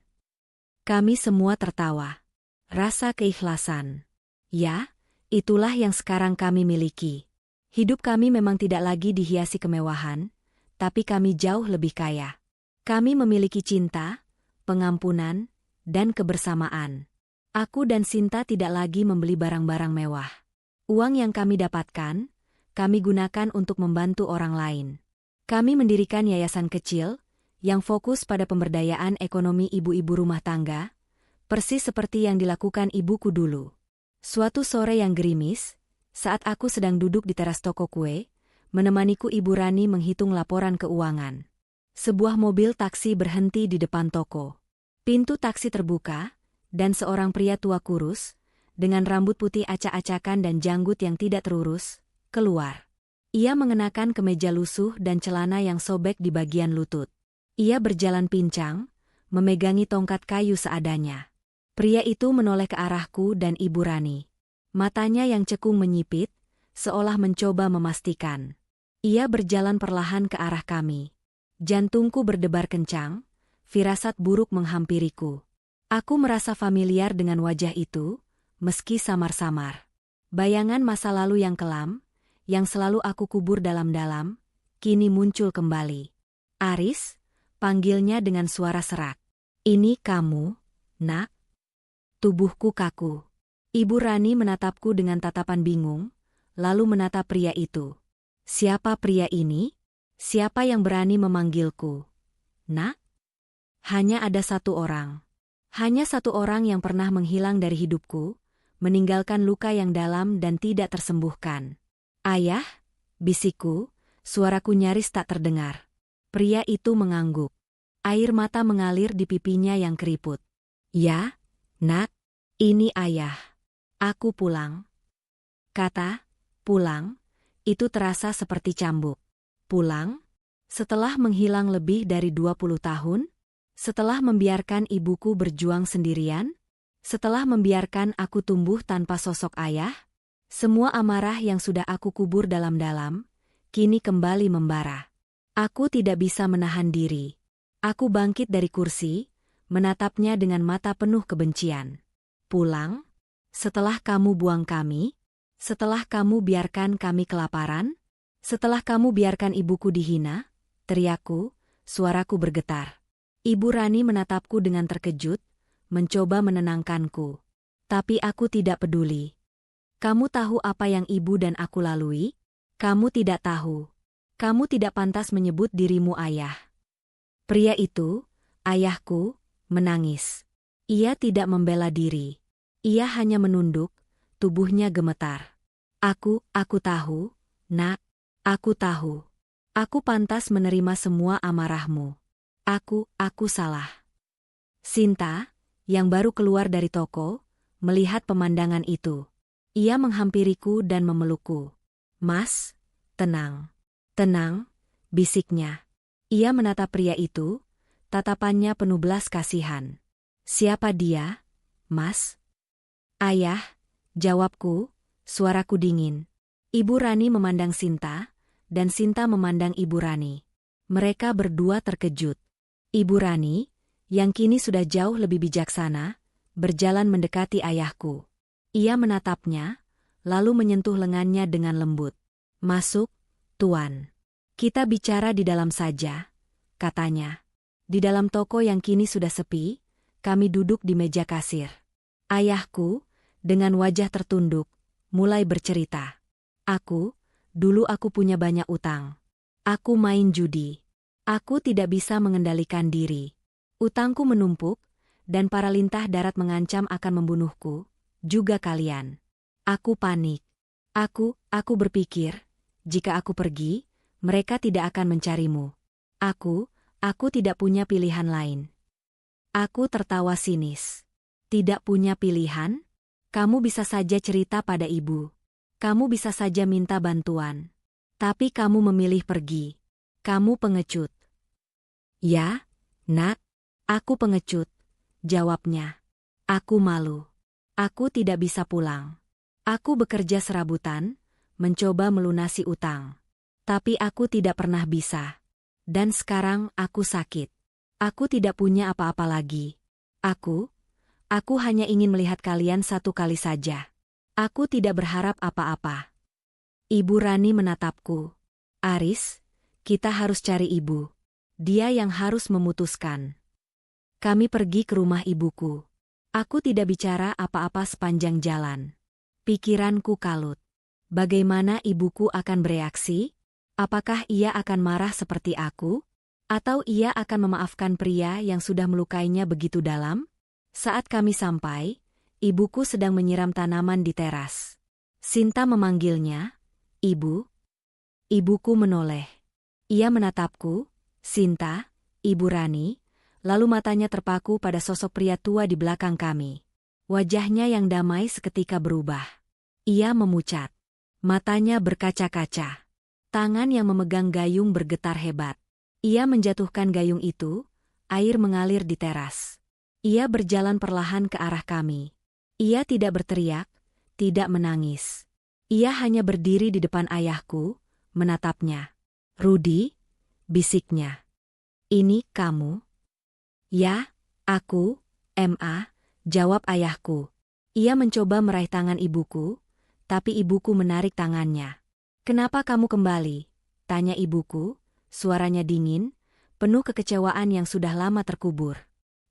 Kami semua tertawa. Rasa keikhlasan. Ya, itulah yang sekarang kami miliki. Hidup kami memang tidak lagi dihiasi kemewahan, tapi kami jauh lebih kaya. Kami memiliki cinta, pengampunan, dan kebersamaan. Aku dan Sinta tidak lagi membeli barang-barang mewah. Uang yang kami dapatkan, kami gunakan untuk membantu orang lain. Kami mendirikan yayasan kecil, yang fokus pada pemberdayaan ekonomi ibu-ibu rumah tangga, persis seperti yang dilakukan ibuku dulu. Suatu sore yang gerimis, saat aku sedang duduk di teras toko kue, menemaniku Ibu Rani menghitung laporan keuangan. Sebuah mobil taksi berhenti di depan toko. Pintu taksi terbuka, dan seorang pria tua kurus, dengan rambut putih acak-acakan dan janggut yang tidak terurus, keluar. Ia mengenakan kemeja lusuh dan celana yang sobek di bagian lutut. Ia berjalan pincang, memegangi tongkat kayu seadanya. Pria itu menoleh ke arahku dan Ibu Rani. Matanya yang cekung menyipit, seolah mencoba memastikan. Ia berjalan perlahan ke arah kami. Jantungku berdebar kencang, firasat buruk menghampiriku. Aku merasa familiar dengan wajah itu, meski samar-samar. Bayangan masa lalu yang kelam, yang selalu aku kubur dalam-dalam, kini muncul kembali. Aris, panggilnya dengan suara serak. Ini kamu, Nak? Tubuhku kaku. Ibu Rani menatapku dengan tatapan bingung, lalu menatap pria itu. Siapa pria ini? Siapa yang berani memanggilku? Nak? Hanya ada satu orang. Hanya satu orang yang pernah menghilang dari hidupku, meninggalkan luka yang dalam dan tidak tersembuhkan. Ayah, bisikku, suaraku nyaris tak terdengar. Pria itu mengangguk. Air mata mengalir di pipinya yang keriput. Ya, Nak, ini ayah. Aku pulang. Kata, pulang, itu terasa seperti cambuk. Pulang? Setelah menghilang lebih dari 20 tahun? Setelah membiarkan ibuku berjuang sendirian? Setelah membiarkan aku tumbuh tanpa sosok ayah? Semua amarah yang sudah aku kubur dalam-dalam, kini kembali membara. Aku tidak bisa menahan diri. Aku bangkit dari kursi, menatapnya dengan mata penuh kebencian. Pulang? Setelah kamu buang kami? Setelah kamu biarkan kami kelaparan? Setelah kamu biarkan ibuku dihina? Teriakku, suaraku bergetar. Ibu Rani menatapku dengan terkejut, mencoba menenangkanku. Tapi aku tidak peduli. Kamu tahu apa yang ibu dan aku lalui? Kamu tidak tahu. Kamu tidak pantas menyebut dirimu ayah. Pria itu, ayahku, menangis. Ia tidak membela diri. Ia hanya menunduk, tubuhnya gemetar. Aku tahu, Nak. Aku tahu. Aku pantas menerima semua amarahmu. Aku salah. Sinta, yang baru keluar dari toko, melihat pemandangan itu. Ia menghampiriku dan memelukku. Mas, tenang. Tenang, bisiknya. Ia menatap pria itu, tatapannya penuh belas kasihan. Siapa dia, Mas? Ayah, jawabku, suaraku dingin. Ibu Rani memandang Sinta, dan Sinta memandang Ibu Rani. Mereka berdua terkejut. Ibu Rani, yang kini sudah jauh lebih bijaksana, berjalan mendekati ayahku. Ia menatapnya, lalu menyentuh lengannya dengan lembut. Masuk, Tuan. Kita bicara di dalam saja, katanya. Di dalam toko yang kini sudah sepi, kami duduk di meja kasir. Ayahku, dengan wajah tertunduk, mulai bercerita. Dulu aku punya banyak utang. Aku main judi. Aku tidak bisa mengendalikan diri. Utangku menumpuk, dan para lintah darat mengancam akan membunuhku, juga kalian. Aku panik. Aku berpikir, jika aku pergi, mereka tidak akan mencarimu. Aku tidak punya pilihan lain. Aku tertawa sinis. Tidak punya pilihan? Kamu bisa saja cerita pada ibu. Kamu bisa saja minta bantuan. Tapi kamu memilih pergi. Kamu pengecut. Ya, Nak, aku pengecut, jawabnya. Aku malu. Aku tidak bisa pulang. Aku bekerja serabutan, mencoba melunasi utang. Tapi aku tidak pernah bisa. Dan sekarang aku sakit. Aku tidak punya apa-apa lagi. Aku hanya ingin melihat kalian satu kali saja. Aku tidak berharap apa-apa. Ibu Rani menatapku. Aris, kita harus cari ibu. Dia yang harus memutuskan. Kami pergi ke rumah ibuku. Aku tidak bicara apa-apa sepanjang jalan. Pikiranku kalut. Bagaimana ibuku akan bereaksi? Apakah ia akan marah seperti aku? Atau ia akan memaafkan pria yang sudah melukainya begitu dalam? Saat kami sampai, ibuku sedang menyiram tanaman di teras. Sinta memanggilnya, Ibu. Ibuku menoleh. Ia menatapku, Sinta, Ibu Rani, lalu matanya terpaku pada sosok pria tua di belakang kami. Wajahnya yang damai seketika berubah. Ia memucat. Matanya berkaca-kaca. Tangan yang memegang gayung bergetar hebat. Ia menjatuhkan gayung itu, air mengalir di teras. Ia berjalan perlahan ke arah kami. Ia tidak berteriak, tidak menangis. Ia hanya berdiri di depan ayahku, menatapnya. Rudi, bisiknya. Ini kamu? Ya, aku, jawab ayahku. Ia mencoba meraih tangan ibuku, tapi ibuku menarik tangannya. Kenapa kamu kembali? Tanya ibuku, suaranya dingin, penuh kekecewaan yang sudah lama terkubur.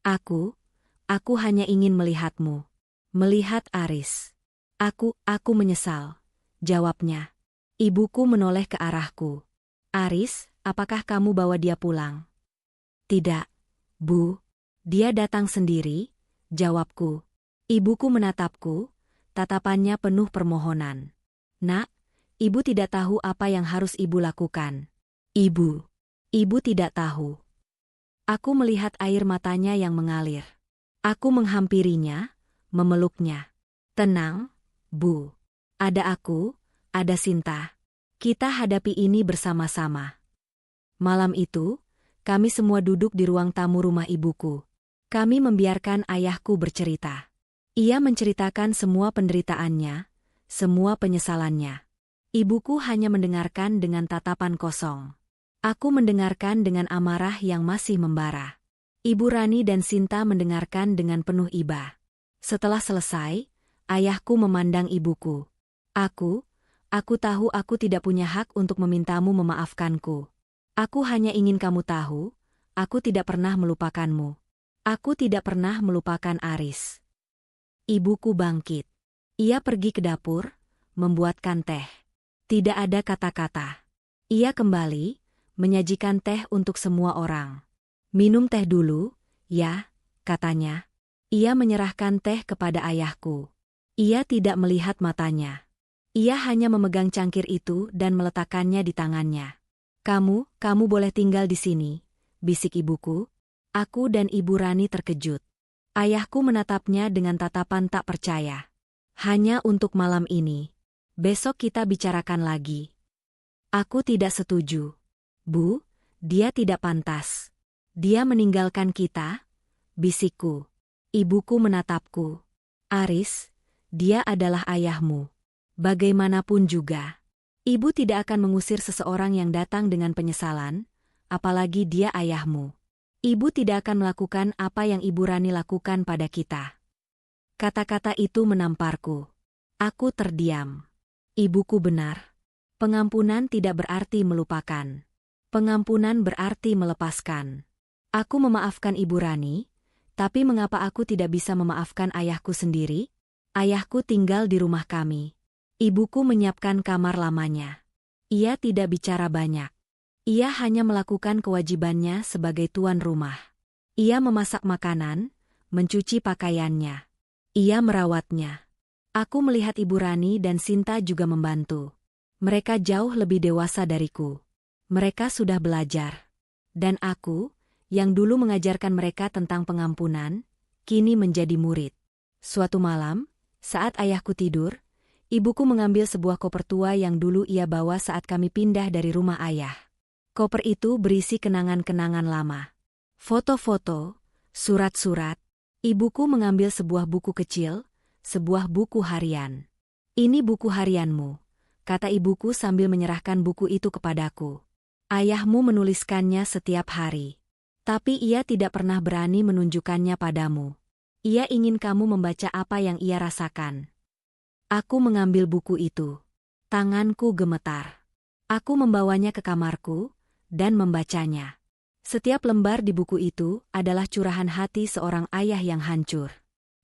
Aku hanya ingin melihatmu. Melihat Aris. Aku menyesal, jawabnya. Ibuku menoleh ke arahku. Aris, apakah kamu bawa dia pulang? Tidak, Bu. Dia datang sendiri, jawabku. Ibuku menatapku, tatapannya penuh permohonan. Nak, Ibu tidak tahu apa yang harus ibu lakukan. Ibu tidak tahu. Aku melihat air matanya yang mengalir. Aku menghampirinya, memeluknya. Tenang, Bu. Ada aku, ada Sinta. Kita hadapi ini bersama-sama. Malam itu, kami semua duduk di ruang tamu rumah ibuku. Kami membiarkan ayahku bercerita. Ia menceritakan semua penderitaannya, semua penyesalannya. Ibuku hanya mendengarkan dengan tatapan kosong. Aku mendengarkan dengan amarah yang masih membara. Ibu Rani dan Sinta mendengarkan dengan penuh iba. Setelah selesai, ayahku memandang ibuku. Aku tahu aku tidak punya hak untuk memintamu memaafkanku. Aku hanya ingin kamu tahu, aku tidak pernah melupakanmu. Aku tidak pernah melupakan Aris. Ibuku bangkit. Ia pergi ke dapur, membuatkan teh. Tidak ada kata-kata. Ia kembali, menyajikan teh untuk semua orang. Minum teh dulu, ya, katanya. Ia menyerahkan teh kepada ayahku. Ia tidak melihat matanya. Ia hanya memegang cangkir itu dan meletakkannya di tangannya. Kamu boleh tinggal di sini, bisik ibuku. Aku dan Ibu Rani terkejut. Ayahku menatapnya dengan tatapan tak percaya. Hanya untuk malam ini. Besok kita bicarakan lagi. Aku tidak setuju. Bu, dia tidak pantas. Dia meninggalkan kita, bisikku. Ibuku menatapku. Aris, dia adalah ayahmu. Bagaimanapun juga. Ibu tidak akan mengusir seseorang yang datang dengan penyesalan, apalagi dia ayahmu. Ibu tidak akan melakukan apa yang Ibu Rani lakukan pada kita. Kata-kata itu menamparku. Aku terdiam. Ibuku benar. Pengampunan tidak berarti melupakan. Pengampunan berarti melepaskan. Aku memaafkan Ibu Rani, tapi mengapa aku tidak bisa memaafkan ayahku sendiri? Ayahku tinggal di rumah kami. Ibuku menyiapkan kamar lamanya. Ia tidak bicara banyak. Ia hanya melakukan kewajibannya sebagai tuan rumah. Ia memasak makanan, mencuci pakaiannya. Ia merawatnya. Aku melihat Ibu Rani dan Sinta juga membantu. Mereka jauh lebih dewasa dariku. Mereka sudah belajar. Dan aku, yang dulu mengajarkan mereka tentang pengampunan, kini menjadi murid. Suatu malam, saat ayahku tidur, ibuku mengambil sebuah koper tua yang dulu ia bawa saat kami pindah dari rumah ayah. Koper itu berisi kenangan-kenangan lama. Foto-foto, surat-surat. Ibuku mengambil sebuah buku kecil, sebuah buku harian. Ini buku harianmu, kata ibuku sambil menyerahkan buku itu kepadaku. Ayahmu menuliskannya setiap hari. Tapi ia tidak pernah berani menunjukkannya padamu. Ia ingin kamu membaca apa yang ia rasakan. Aku mengambil buku itu. Tanganku gemetar. Aku membawanya ke kamarku dan membacanya. Setiap lembar di buku itu adalah curahan hati seorang ayah yang hancur.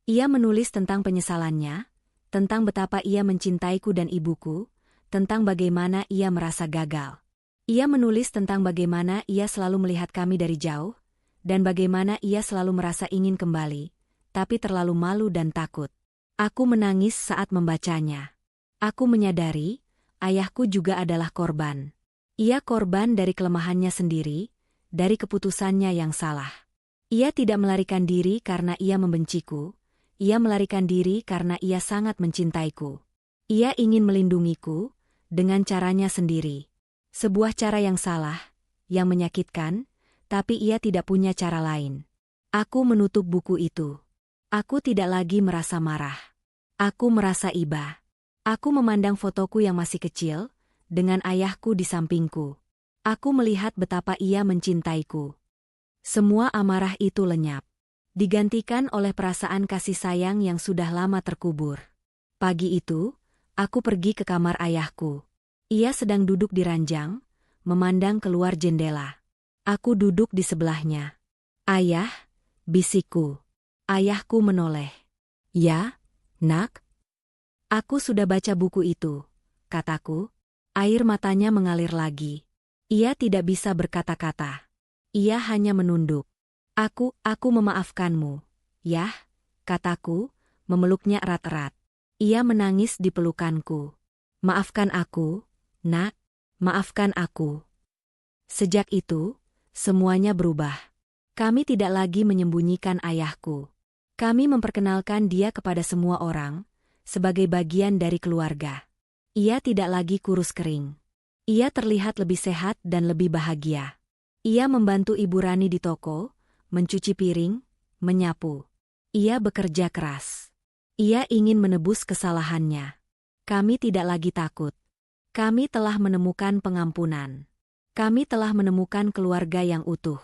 Ia menulis tentang penyesalannya, tentang betapa ia mencintaiku dan ibuku, tentang bagaimana ia merasa gagal. Ia menulis tentang bagaimana ia selalu melihat kami dari jauh, dan bagaimana ia selalu merasa ingin kembali, tapi terlalu malu dan takut. Aku menangis saat membacanya. Aku menyadari, ayahku juga adalah korban. Ia korban dari kelemahannya sendiri, dari keputusannya yang salah. Ia tidak melarikan diri karena ia membenciku, ia melarikan diri karena ia sangat mencintaiku. Ia ingin melindungiku, dengan caranya sendiri. Sebuah cara yang salah, yang menyakitkan, tapi ia tidak punya cara lain. Aku menutup buku itu. Aku tidak lagi merasa marah. Aku merasa iba. Aku memandang fotoku yang masih kecil, dengan ayahku di sampingku. Aku melihat betapa ia mencintaiku. Semua amarah itu lenyap. Digantikan oleh perasaan kasih sayang yang sudah lama terkubur. Pagi itu, aku pergi ke kamar ayahku. Ia sedang duduk di ranjang, memandang keluar jendela. Aku duduk di sebelahnya. Ayah, bisikku. Ayahku menoleh. Ya, nak? Aku sudah baca buku itu, kataku. Air matanya mengalir lagi. Ia tidak bisa berkata-kata. Ia hanya menunduk. Aku memaafkanmu, yah, kataku, memeluknya erat-erat. Ia menangis di pelukanku. Maafkan aku, "Nak, maafkan aku." Sejak itu, semuanya berubah. Kami tidak lagi menyembunyikan ayahku. Kami memperkenalkan dia kepada semua orang, sebagai bagian dari keluarga. Ia tidak lagi kurus kering. Ia terlihat lebih sehat dan lebih bahagia. Ia membantu Ibu Rani di toko, mencuci piring, menyapu. Ia bekerja keras. Ia ingin menebus kesalahannya. Kami tidak lagi takut. Kami telah menemukan pengampunan. Kami telah menemukan keluarga yang utuh.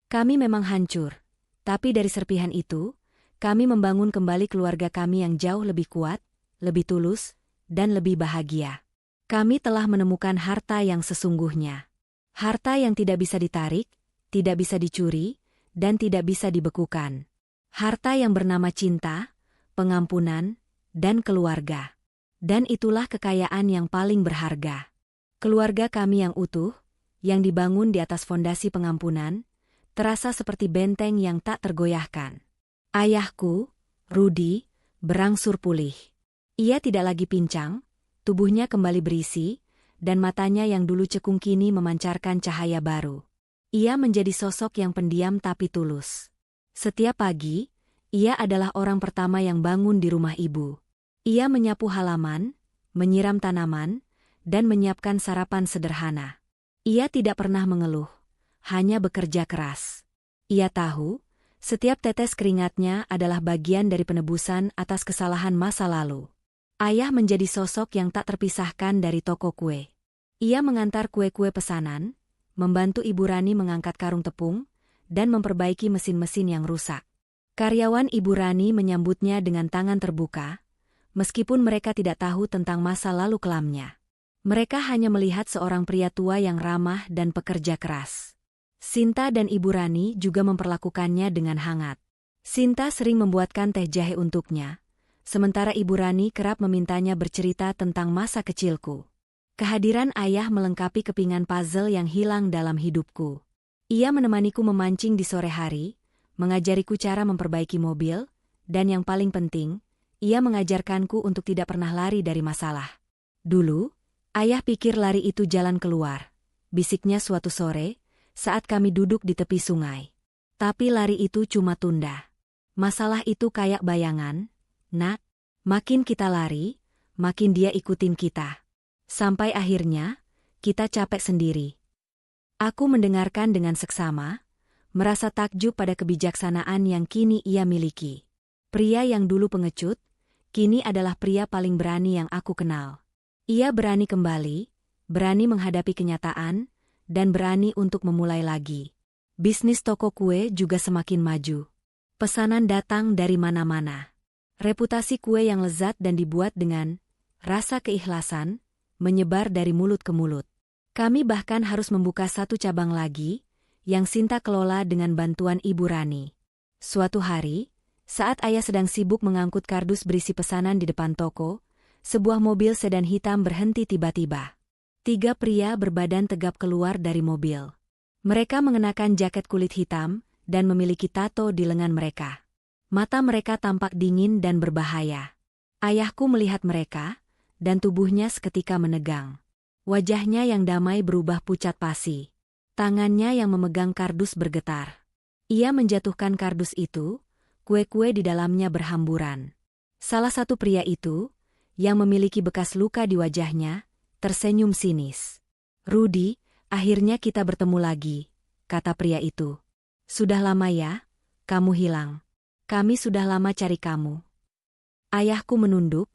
Kami memang hancur, tapi dari serpihan itu, kami membangun kembali keluarga kami yang jauh lebih kuat, lebih tulus, dan lebih bahagia. Kami telah menemukan harta yang sesungguhnya. Harta yang tidak bisa ditarik, tidak bisa dicuri, dan tidak bisa dibekukan. Harta yang bernama cinta, pengampunan, dan keluarga. Dan itulah kekayaan yang paling berharga. Keluarga kami yang utuh, yang dibangun di atas fondasi pengampunan, terasa seperti benteng yang tak tergoyahkan. Ayahku, Rudy, berangsur pulih. Ia tidak lagi pincang, tubuhnya kembali berisi, dan matanya yang dulu cekung kini memancarkan cahaya baru. Ia menjadi sosok yang pendiam tapi tulus. Setiap pagi, ia adalah orang pertama yang bangun di rumah ibu. Ia menyapu halaman, menyiram tanaman, dan menyiapkan sarapan sederhana. Ia tidak pernah mengeluh, hanya bekerja keras. Ia tahu, setiap tetes keringatnya adalah bagian dari penebusan atas kesalahan masa lalu. Ayah menjadi sosok yang tak terpisahkan dari toko kue. Ia mengantar kue-kue pesanan, membantu Ibu Rani mengangkat karung tepung, dan memperbaiki mesin-mesin yang rusak. Karyawan Ibu Rani menyambutnya dengan tangan terbuka, meskipun mereka tidak tahu tentang masa lalu kelamnya. Mereka hanya melihat seorang pria tua yang ramah dan pekerja keras. Sinta dan Ibu Rani juga memperlakukannya dengan hangat. Sinta sering membuatkan teh jahe untuknya, sementara Ibu Rani kerap memintanya bercerita tentang masa kecilku. Kehadiran ayah melengkapi kepingan puzzle yang hilang dalam hidupku. Ia menemaniku memancing di sore hari, mengajariku cara memperbaiki mobil, dan yang paling penting, ia mengajarkanku untuk tidak pernah lari dari masalah. Dulu, ayah pikir lari itu jalan keluar, bisiknya suatu sore, saat kami duduk di tepi sungai. Tapi lari itu cuma tunda. Masalah itu kayak bayangan, Nak. Makin kita lari, makin dia ikutin kita. Sampai akhirnya, kita capek sendiri. Aku mendengarkan dengan seksama, merasa takjub pada kebijaksanaan yang kini ia miliki. Pria yang dulu pengecut, kini adalah pria paling berani yang aku kenal. Ia berani kembali, berani menghadapi kenyataan, dan berani untuk memulai lagi. Bisnis toko kue juga semakin maju. Pesanan datang dari mana-mana. Reputasi kue yang lezat dan dibuat dengan rasa keikhlasan menyebar dari mulut ke mulut. Kami bahkan harus membuka satu cabang lagi, yang Sinta kelola dengan bantuan Ibu Rani. Suatu hari, saat ayah sedang sibuk mengangkut kardus berisi pesanan di depan toko, sebuah mobil sedan hitam berhenti tiba-tiba. 3 pria berbadan tegap keluar dari mobil. Mereka mengenakan jaket kulit hitam dan memiliki tato di lengan mereka. Mata mereka tampak dingin dan berbahaya. Ayahku melihat mereka, dan tubuhnya seketika menegang. Wajahnya yang damai berubah pucat pasi. Tangannya yang memegang kardus bergetar. Ia menjatuhkan kardus itu, kue-kue di dalamnya berhamburan. Salah satu pria itu, yang memiliki bekas luka di wajahnya, tersenyum sinis. "Rudy, akhirnya kita bertemu lagi," kata pria itu. "Sudah lama ya, kamu hilang. Kami sudah lama cari kamu." Ayahku menunduk,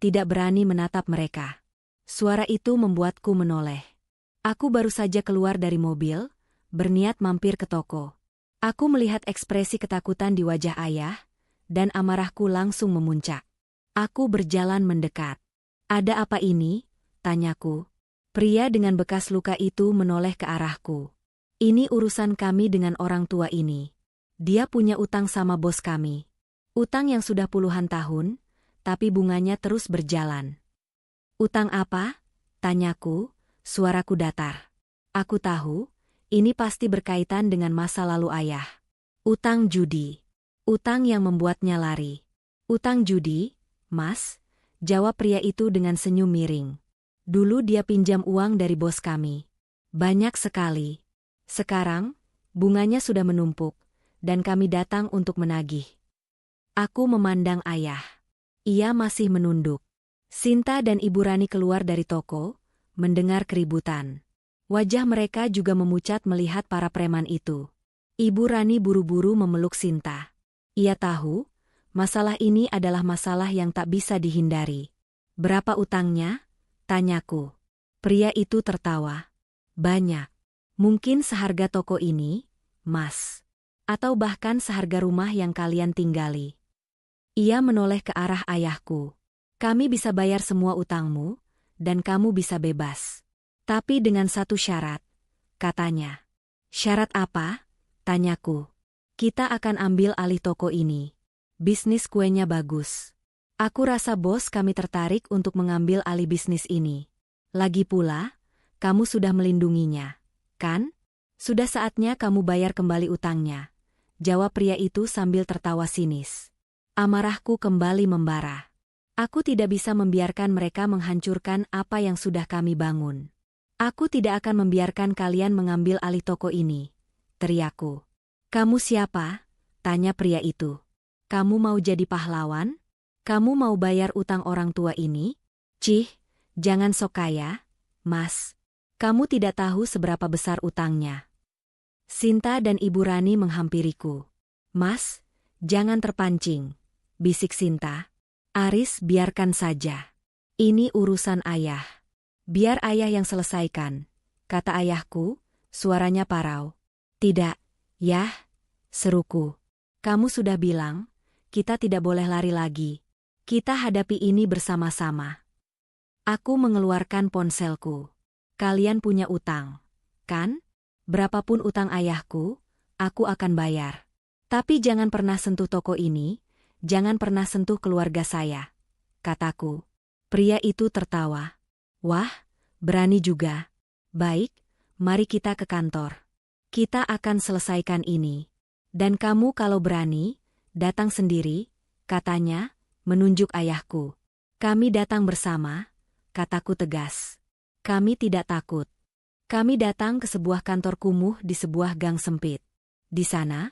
tidak berani menatap mereka. Suara itu membuatku menoleh. Aku baru saja keluar dari mobil, berniat mampir ke toko. Aku melihat ekspresi ketakutan di wajah ayah, dan amarahku langsung memuncak. Aku berjalan mendekat. "Ada apa ini?" tanyaku. Pria dengan bekas luka itu menoleh ke arahku. "Ini urusan kami dengan orang tua ini. Dia punya utang sama bos kami. Utang yang sudah puluhan tahun, tapi bunganya terus berjalan." "Utang apa?" tanyaku, suaraku datar. Aku tahu, ini pasti berkaitan dengan masa lalu ayah. "Utang judi. Utang yang membuatnya lari." "Utang judi, Mas?" jawab pria itu dengan senyum miring. Dulu dia pinjam uang dari bos kami. Banyak sekali. Sekarang, bunganya sudah menumpuk, dan kami datang untuk menagih. Aku memandang ayah. Ia masih menunduk. Sinta dan Ibu Rani keluar dari toko, mendengar keributan. Wajah mereka juga memucat melihat para preman itu. Ibu Rani buru-buru memeluk Sinta. Ia tahu, masalah ini adalah masalah yang tak bisa dihindari. Berapa utangnya? Tanyaku. Pria itu tertawa. Banyak. Mungkin seharga toko ini, Mas. Atau bahkan seharga rumah yang kalian tinggali. Ia menoleh ke arah ayahku. Kami bisa bayar semua utangmu, dan kamu bisa bebas. Tapi dengan satu syarat, katanya. Syarat apa? Tanyaku. Kita akan ambil alih toko ini. Bisnis kuenya bagus. Aku rasa bos kami tertarik untuk mengambil alih bisnis ini. Lagi pula, kamu sudah melindunginya, kan? Sudah saatnya kamu bayar kembali utangnya, jawab pria itu sambil tertawa sinis. Amarahku kembali membara. Aku tidak bisa membiarkan mereka menghancurkan apa yang sudah kami bangun. Aku tidak akan membiarkan kalian mengambil alih toko ini, teriakku. Kamu siapa? Tanya pria itu. Kamu mau jadi pahlawan? Kamu mau bayar utang orang tua ini? Cih, jangan sok kaya, Mas. Kamu tidak tahu seberapa besar utangnya. Sinta dan Ibu Rani menghampiriku. Mas, jangan terpancing, bisik Sinta. Aris, biarkan saja. Ini urusan ayah. Biar ayah yang selesaikan, kata ayahku, suaranya parau. Tidak, Yah, seruku. Kamu sudah bilang, kita tidak boleh lari lagi. Kita hadapi ini bersama-sama. Aku mengeluarkan ponselku. Kalian punya utang, kan? Berapapun utang ayahku, aku akan bayar. Tapi jangan pernah sentuh toko ini, jangan pernah sentuh keluarga saya, kataku. Pria itu tertawa. Wah, berani juga. Baik, mari kita ke kantor. Kita akan selesaikan ini. Dan kamu kalau berani, datang sendiri, katanya, menunjuk ayahku. Kami datang bersama, kataku tegas. Kami tidak takut. Kami datang ke sebuah kantor kumuh di sebuah gang sempit. Di sana,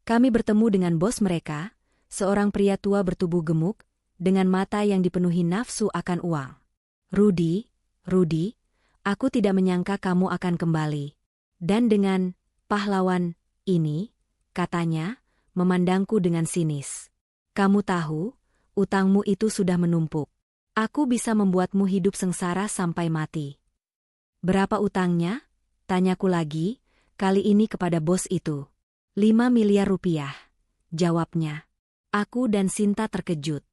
kami bertemu dengan bos mereka, seorang pria tua bertubuh gemuk, dengan mata yang dipenuhi nafsu akan uang. Rudy, aku tidak menyangka kamu akan kembali. Dan dengan pahlawan ini, katanya, memandangku dengan sinis. Kamu tahu, utangmu itu sudah menumpuk. Aku bisa membuatmu hidup sengsara sampai mati. Berapa utangnya? Tanyaku lagi, kali ini kepada bos itu. 5 miliar rupiah, jawabnya. Aku dan Sinta terkejut.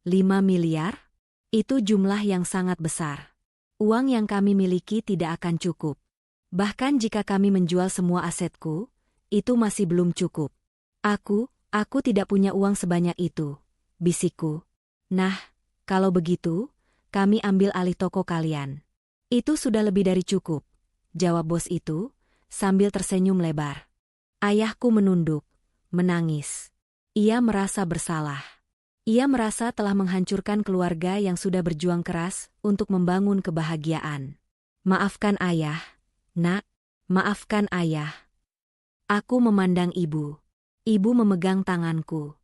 5 miliar? Itu jumlah yang sangat besar. Uang yang kami miliki tidak akan cukup. Bahkan jika kami menjual semua asetku, itu masih belum cukup. Aku tidak punya uang sebanyak itu, bisikku. Nah, kalau begitu, kami ambil alih toko kalian. Itu sudah lebih dari cukup, jawab bos itu, sambil tersenyum lebar. Ayahku menunduk, menangis. Ia merasa bersalah. Ia merasa telah menghancurkan keluarga yang sudah berjuang keras untuk membangun kebahagiaan. Maafkan ayah, nak, maafkan ayah. Aku memandang ibu. Ibu memegang tanganku.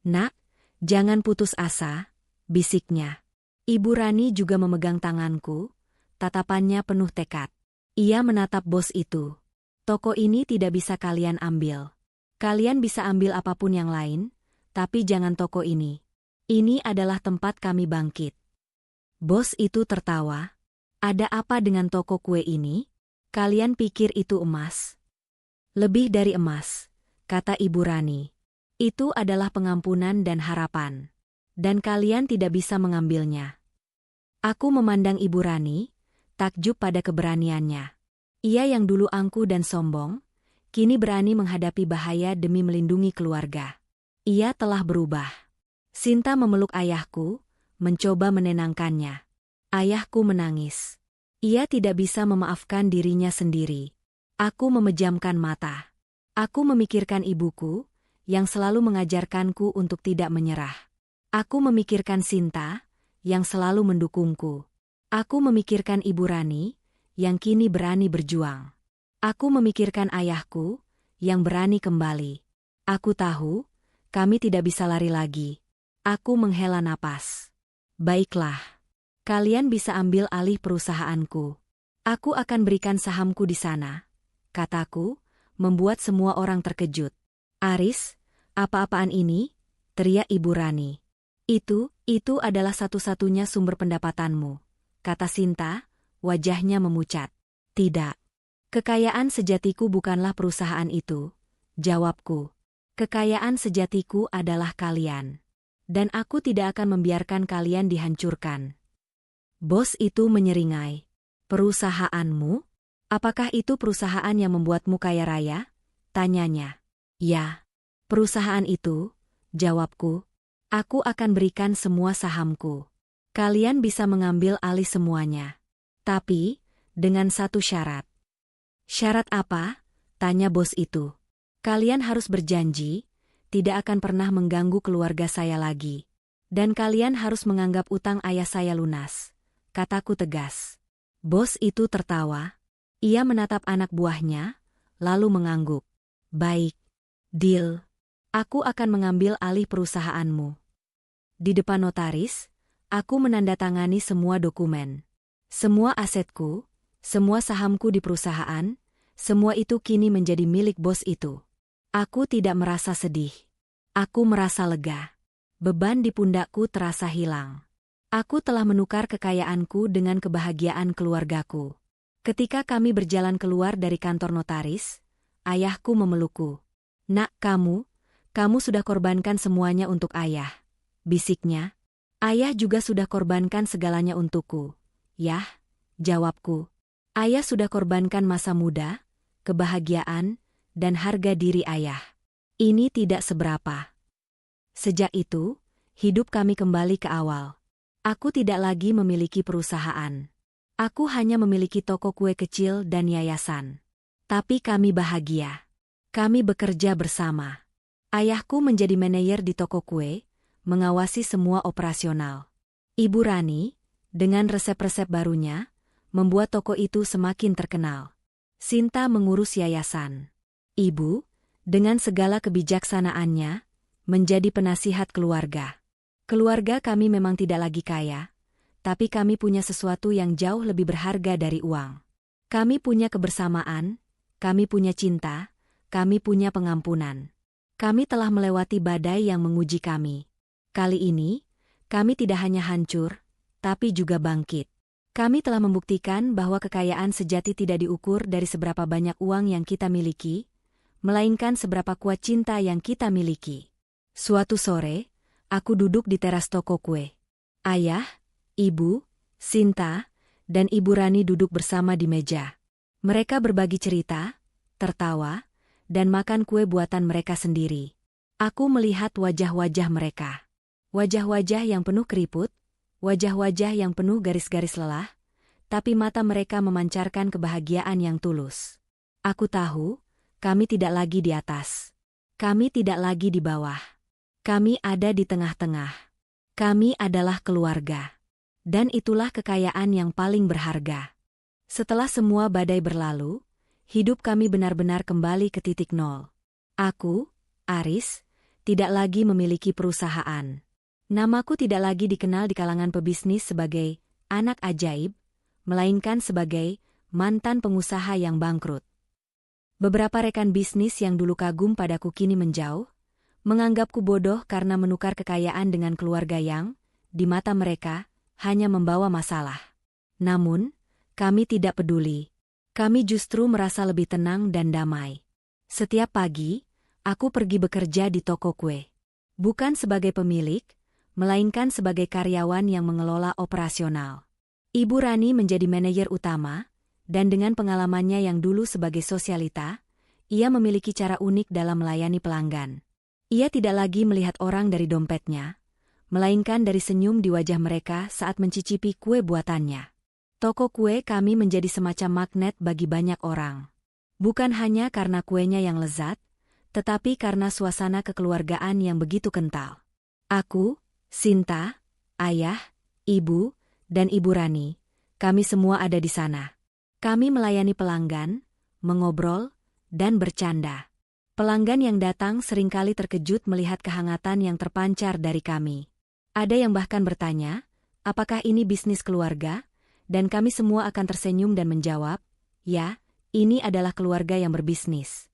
Nak, jangan putus asa, bisiknya. Ibu Rani juga memegang tanganku, tatapannya penuh tekad. Ia menatap bos itu. Toko ini tidak bisa kalian ambil. Kalian bisa ambil apapun yang lain, tapi jangan toko ini. Ini adalah tempat kami bangkit. Bos itu tertawa. Ada apa dengan toko kue ini? Kalian pikir itu emas? Lebih dari emas, kata Ibu Rani. Itu adalah pengampunan dan harapan. Dan kalian tidak bisa mengambilnya. Aku memandang Ibu Rani, takjub pada keberaniannya. Ia yang dulu angkuh dan sombong, kini berani menghadapi bahaya demi melindungi keluarga. Ia telah berubah. Sinta memeluk ayahku, mencoba menenangkannya. Ayahku menangis. Ia tidak bisa memaafkan dirinya sendiri. Aku memejamkan mata. Aku memikirkan ibuku, yang selalu mengajarkanku untuk tidak menyerah. Aku memikirkan Sinta, yang selalu mendukungku. Aku memikirkan Ibu Rani, yang kini berani berjuang. Aku memikirkan ayahku, yang berani kembali. Aku tahu, kami tidak bisa lari lagi. Aku menghela napas. Baiklah. Kalian bisa ambil alih perusahaanku. Aku akan berikan sahamku di sana, kataku, membuat semua orang terkejut. Aris, apa-apaan ini? Teriak Ibu Rani. Itu adalah satu-satunya sumber pendapatanmu, kata Sinta, wajahnya memucat. Tidak. Kekayaan sejatiku bukanlah perusahaan itu, jawabku. Kekayaan sejatiku adalah kalian. Dan aku tidak akan membiarkan kalian dihancurkan. Bos itu menyeringai. Perusahaanmu? Apakah itu perusahaan yang membuatmu kaya raya? Tanyanya. Ya. Perusahaan itu, jawabku. Aku akan berikan semua sahamku. Kalian bisa mengambil alih semuanya. Tapi, dengan satu syarat. Syarat apa? Tanya bos itu. Kalian harus berjanji, tidak akan pernah mengganggu keluarga saya lagi. Dan kalian harus menganggap utang ayah saya lunas, kataku tegas. Bos itu tertawa. Ia menatap anak buahnya, lalu mengangguk. Baik. Deal. Aku akan mengambil alih perusahaanmu. Di depan notaris, aku menandatangani semua dokumen. Semua asetku, semua sahamku di perusahaan, semua itu kini menjadi milik bos itu. Aku tidak merasa sedih. Aku merasa lega. Beban di pundakku terasa hilang. Aku telah menukar kekayaanku dengan kebahagiaan keluargaku. Ketika kami berjalan keluar dari kantor notaris, ayahku memelukku. Nak, kamu sudah korbankan semuanya untuk ayah, bisiknya. Ayah juga sudah korbankan segalanya untukku. Yah, jawabku. Ayah sudah korbankan masa muda, kebahagiaan, dan harga diri ayah. Ini tidak seberapa. Sejak itu, hidup kami kembali ke awal. Aku tidak lagi memiliki perusahaan. Aku hanya memiliki toko kue kecil dan yayasan. Tapi kami bahagia. Kami bekerja bersama. Ayahku menjadi manajer di toko kue, mengawasi semua operasional. Ibu Rani, dengan resep-resep barunya, membuat toko itu semakin terkenal. Sinta mengurus yayasan. Ibu, dengan segala kebijaksanaannya, menjadi penasihat keluarga. Keluarga kami memang tidak lagi kaya, tapi kami punya sesuatu yang jauh lebih berharga dari uang. Kami punya kebersamaan, kami punya cinta, kami punya pengampunan. Kami telah melewati badai yang menguji kami. Kali ini, kami tidak hanya hancur, tapi juga bangkit. Kami telah membuktikan bahwa kekayaan sejati tidak diukur dari seberapa banyak uang yang kita miliki, melainkan seberapa kuat cinta yang kita miliki. Suatu sore, aku duduk di teras toko kue. Ayah, Ibu, Sinta, dan Ibu Rani duduk bersama di meja. Mereka berbagi cerita, tertawa, dan makan kue buatan mereka sendiri. Aku melihat wajah-wajah mereka. Wajah-wajah yang penuh keriput, wajah-wajah yang penuh garis-garis lelah, tapi mata mereka memancarkan kebahagiaan yang tulus. Aku tahu, kami tidak lagi di atas. Kami tidak lagi di bawah. Kami ada di tengah-tengah. Kami adalah keluarga. Dan itulah kekayaan yang paling berharga. Setelah semua badai berlalu, hidup kami benar-benar kembali ke titik nol. Aku, Aris, tidak lagi memiliki perusahaan. Namaku tidak lagi dikenal di kalangan pebisnis sebagai anak ajaib, melainkan sebagai mantan pengusaha yang bangkrut. Beberapa rekan bisnis yang dulu kagum padaku kini menjauh, menganggapku bodoh karena menukar kekayaan dengan keluarga yang, di mata mereka, hanya membawa masalah. Namun, kami tidak peduli. Kami justru merasa lebih tenang dan damai. Setiap pagi, aku pergi bekerja di toko kue. Bukan sebagai pemilik, melainkan sebagai karyawan yang mengelola operasional. Ibu Rani menjadi manajer utama, dan dengan pengalamannya yang dulu sebagai sosialita, ia memiliki cara unik dalam melayani pelanggan. Ia tidak lagi melihat orang dari dompetnya, melainkan dari senyum di wajah mereka saat mencicipi kue buatannya. Toko kue kami menjadi semacam magnet bagi banyak orang. Bukan hanya karena kuenya yang lezat, tetapi karena suasana kekeluargaan yang begitu kental. Aku, Sinta, Ayah, Ibu, dan Ibu Rani, kami semua ada di sana. Kami melayani pelanggan, mengobrol, dan bercanda. Pelanggan yang datang seringkali terkejut melihat kehangatan yang terpancar dari kami. Ada yang bahkan bertanya, apakah ini bisnis keluarga? Dan kami semua akan tersenyum dan menjawab, ya, ini adalah keluarga yang berbisnis.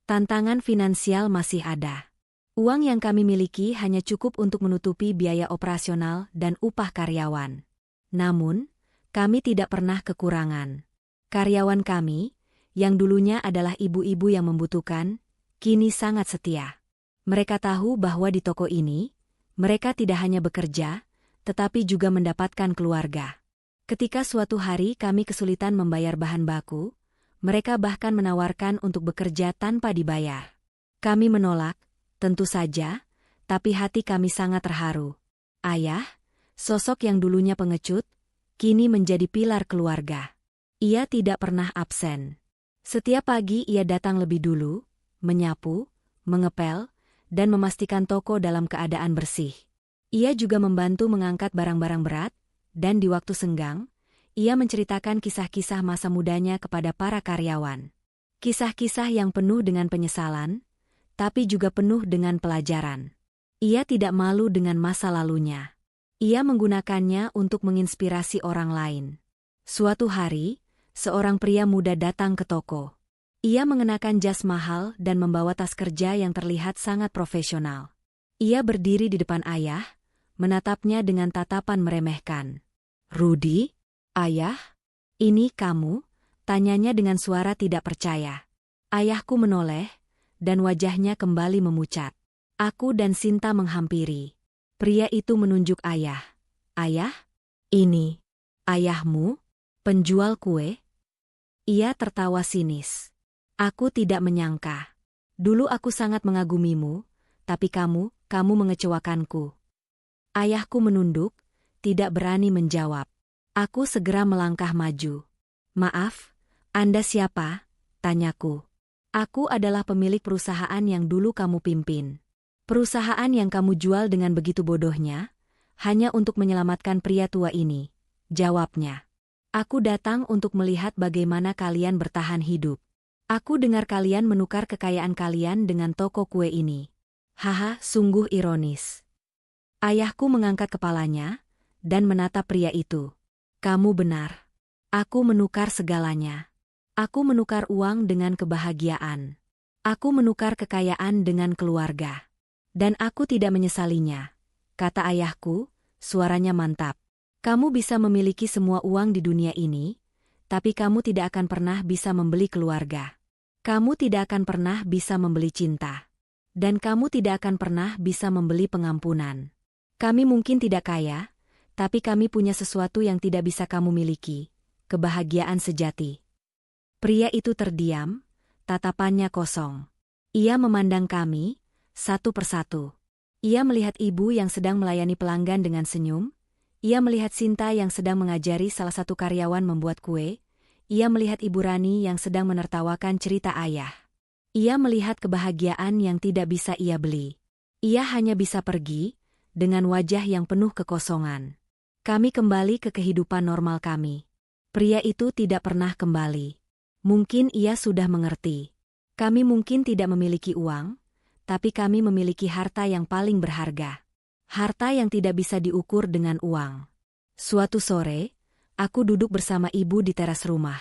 Tantangan finansial masih ada. Uang yang kami miliki hanya cukup untuk menutupi biaya operasional dan upah karyawan. Namun, kami tidak pernah kekurangan. Karyawan kami, yang dulunya adalah ibu-ibu yang membutuhkan, kini sangat setia. Mereka tahu bahwa di toko ini, mereka tidak hanya bekerja, tetapi juga mendapatkan keluarga. Ketika suatu hari kami kesulitan membayar bahan baku, mereka bahkan menawarkan untuk bekerja tanpa dibayar. Kami menolak, tentu saja, tapi hati kami sangat terharu. Ayah, sosok yang dulunya pengecut, kini menjadi pilar keluarga. Ia tidak pernah absen. Setiap pagi ia datang lebih dulu, menyapu, mengepel, dan memastikan toko dalam keadaan bersih. Ia juga membantu mengangkat barang-barang berat, dan di waktu senggang, ia menceritakan kisah-kisah masa mudanya kepada para karyawan. Kisah-kisah yang penuh dengan penyesalan, tapi juga penuh dengan pelajaran. Ia tidak malu dengan masa lalunya. Ia menggunakannya untuk menginspirasi orang lain. Suatu hari, seorang pria muda datang ke toko. Ia mengenakan jas mahal dan membawa tas kerja yang terlihat sangat profesional. Ia berdiri di depan ayah, menatapnya dengan tatapan meremehkan. "Rudy? Ayah? Ini kamu?" tanyanya dengan suara tidak percaya. Ayahku menoleh, dan wajahnya kembali memucat. Aku dan Sinta menghampiri. Pria itu menunjuk ayah. "Ayah? Ini ayahmu? Penjual kue?" Ia tertawa sinis. "Aku tidak menyangka. Dulu aku sangat mengagumimu, tapi kamu mengecewakanku." Ayahku menunduk, tidak berani menjawab. Aku segera melangkah maju. "Maaf, Anda siapa?" tanyaku. "Aku adalah pemilik perusahaan yang dulu kamu pimpin. Perusahaan yang kamu jual dengan begitu bodohnya, hanya untuk menyelamatkan pria tua ini," jawabnya. "Aku datang untuk melihat bagaimana kalian bertahan hidup. Aku dengar kalian menukar kekayaan kalian dengan toko kue ini." Haha, sungguh ironis. Ayahku mengangkat kepalanya dan menatap pria itu. "Kamu benar. Aku menukar segalanya. Aku menukar uang dengan kebahagiaan. Aku menukar kekayaan dengan keluarga. Dan aku tidak menyesalinya," kata ayahku, suaranya mantap. "Kamu bisa memiliki semua uang di dunia ini, tapi kamu tidak akan pernah bisa membeli keluarga. Kamu tidak akan pernah bisa membeli cinta. Dan kamu tidak akan pernah bisa membeli pengampunan. Kami mungkin tidak kaya, tapi kami punya sesuatu yang tidak bisa kamu miliki, kebahagiaan sejati." Pria itu terdiam, tatapannya kosong. Ia memandang kami, satu persatu. Ia melihat ibu yang sedang melayani pelanggan dengan senyum. Ia melihat Sinta yang sedang mengajari salah satu karyawan membuat kue. Ia melihat Ibu Rani yang sedang menertawakan cerita ayah. Ia melihat kebahagiaan yang tidak bisa ia beli. Ia hanya bisa pergi, dengan wajah yang penuh kekosongan. Kami kembali ke kehidupan normal kami. Pria itu tidak pernah kembali. Mungkin ia sudah mengerti. Kami mungkin tidak memiliki uang, tapi kami memiliki harta yang paling berharga. Harta yang tidak bisa diukur dengan uang. Suatu sore, aku duduk bersama ibu di teras rumah.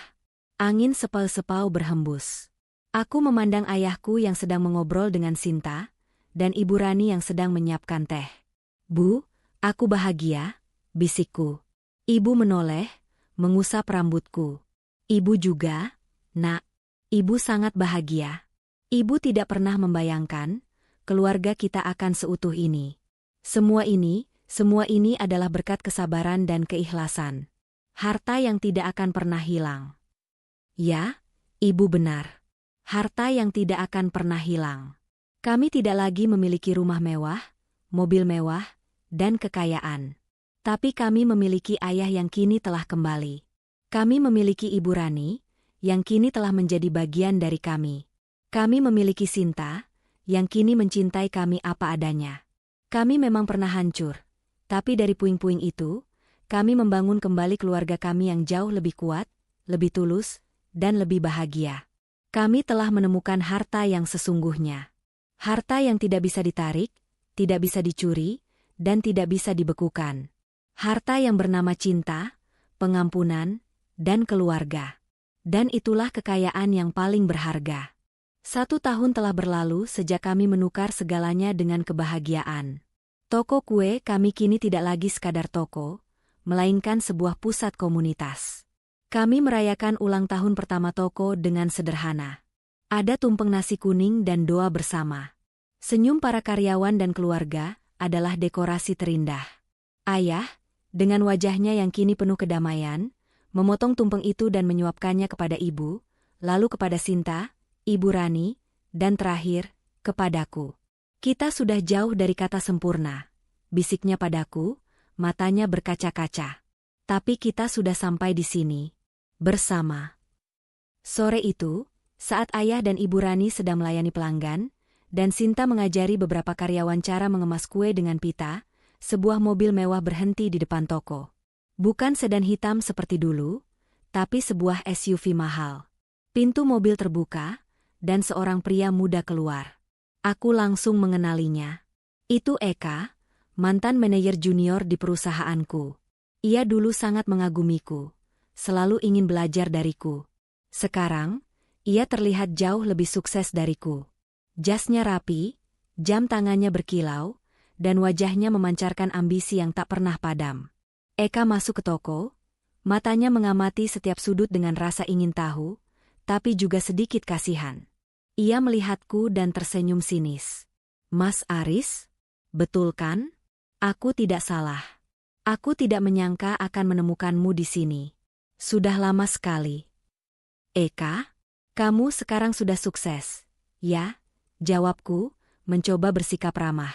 Angin sepau-sepau berhembus. Aku memandang ayahku yang sedang mengobrol dengan Sinta, dan Ibu Rani yang sedang menyiapkan teh. "Bu, aku bahagia," bisikku. Ibu menoleh, mengusap rambutku. "Ibu juga, Nak." Ibu sangat bahagia. Ibu tidak pernah membayangkan, keluarga kita akan seutuh ini. Semua ini adalah berkat kesabaran dan keikhlasan. Harta yang tidak akan pernah hilang. Ya, Ibu benar. Harta yang tidak akan pernah hilang. Kami tidak lagi memiliki rumah mewah, mobil mewah, dan kekayaan. Tapi kami memiliki ayah yang kini telah kembali. Kami memiliki Ibu Rani, yang kini telah menjadi bagian dari kami. Kami memiliki Sinta, yang kini mencintai kami apa adanya. Kami memang pernah hancur, tapi dari puing-puing itu, kami membangun kembali keluarga kami yang jauh lebih kuat, lebih tulus, dan lebih bahagia. Kami telah menemukan harta yang sesungguhnya. Harta yang tidak bisa ditarik, tidak bisa dicuri, dan tidak bisa dibekukan. Harta yang bernama cinta, pengampunan, dan keluarga. Dan itulah kekayaan yang paling berharga. 1 tahun telah berlalu sejak kami menukar segalanya dengan kebahagiaan. Toko kue kami kini tidak lagi sekadar toko, melainkan sebuah pusat komunitas. Kami merayakan ulang tahun pertama toko dengan sederhana. Ada tumpeng nasi kuning dan doa bersama. Senyum para karyawan dan keluarga adalah dekorasi terindah. Ayah, dengan wajahnya yang kini penuh kedamaian, memotong tumpeng itu dan menyuapkannya kepada ibu, lalu kepada Sinta, Ibu Rani, dan terakhir, kepadaku. Kita sudah jauh dari kata sempurna, bisiknya padaku, matanya berkaca-kaca. Tapi kita sudah sampai di sini, bersama. Sore itu, saat ayah dan Ibu Rani sedang melayani pelanggan, dan Sinta mengajari beberapa karyawan cara mengemas kue dengan pita, sebuah mobil mewah berhenti di depan toko. Bukan sedan hitam seperti dulu, tapi sebuah SUV mahal. Pintu mobil terbuka, dan seorang pria muda keluar. Aku langsung mengenalinya. Itu Eka, mantan manajer junior di perusahaanku. Ia dulu sangat mengagumiku, selalu ingin belajar dariku. Sekarang, ia terlihat jauh lebih sukses dariku. Jasnya rapi, jam tangannya berkilau, dan wajahnya memancarkan ambisi yang tak pernah padam. Eka masuk ke toko, matanya mengamati setiap sudut dengan rasa ingin tahu, tapi juga sedikit kasihan. Ia melihatku dan tersenyum sinis. Mas Aris? Betul kan? Aku tidak salah. Aku tidak menyangka akan menemukanmu di sini. Sudah lama sekali. Eka, kamu sekarang sudah sukses. Ya, jawabku, mencoba bersikap ramah.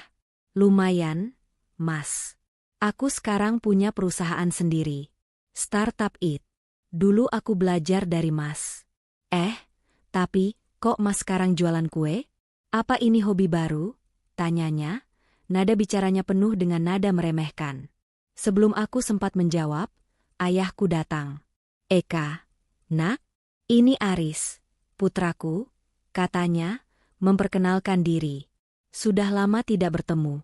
Lumayan, Mas. Aku sekarang punya perusahaan sendiri. Startup It. Dulu aku belajar dari Mas. Tapi, kok Mas sekarang jualan kue? Apa ini hobi baru? Tanyanya, nada bicaranya penuh dengan nada meremehkan. Sebelum aku sempat menjawab, ayahku datang. Eka, nak, ini Aris, putraku, katanya, memperkenalkan diri. Sudah lama tidak bertemu.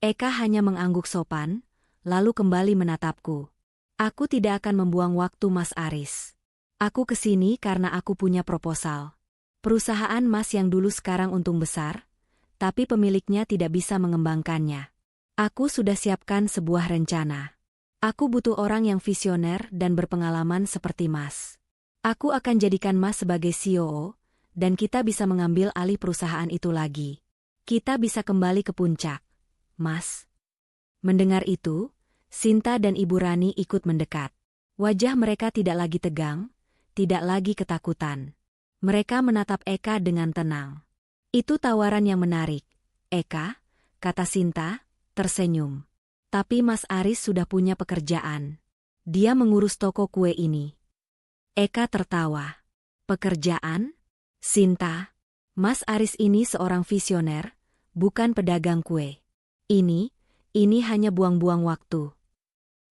Eka hanya mengangguk sopan, lalu kembali menatapku. Aku tidak akan membuang waktu Mas Aris. Aku kesini karena aku punya proposal. Perusahaan Mas yang dulu sekarang untung besar, tapi pemiliknya tidak bisa mengembangkannya. Aku sudah siapkan sebuah rencana. Aku butuh orang yang visioner dan berpengalaman seperti Mas. Aku akan jadikan Mas sebagai CEO, dan kita bisa mengambil alih perusahaan itu lagi. Kita bisa kembali ke puncak, Mas. Mendengar itu, Sinta dan Ibu Rani ikut mendekat. Wajah mereka tidak lagi tegang, tidak lagi ketakutan. Mereka menatap Eka dengan tenang. Itu tawaran yang menarik. Eka, kata Sinta, tersenyum. Tapi Mas Aris sudah punya pekerjaan. Dia mengurus toko kue ini. Eka tertawa. Pekerjaan? Sinta, Mas Aris ini seorang visioner, bukan pedagang kue. Ini hanya buang-buang waktu.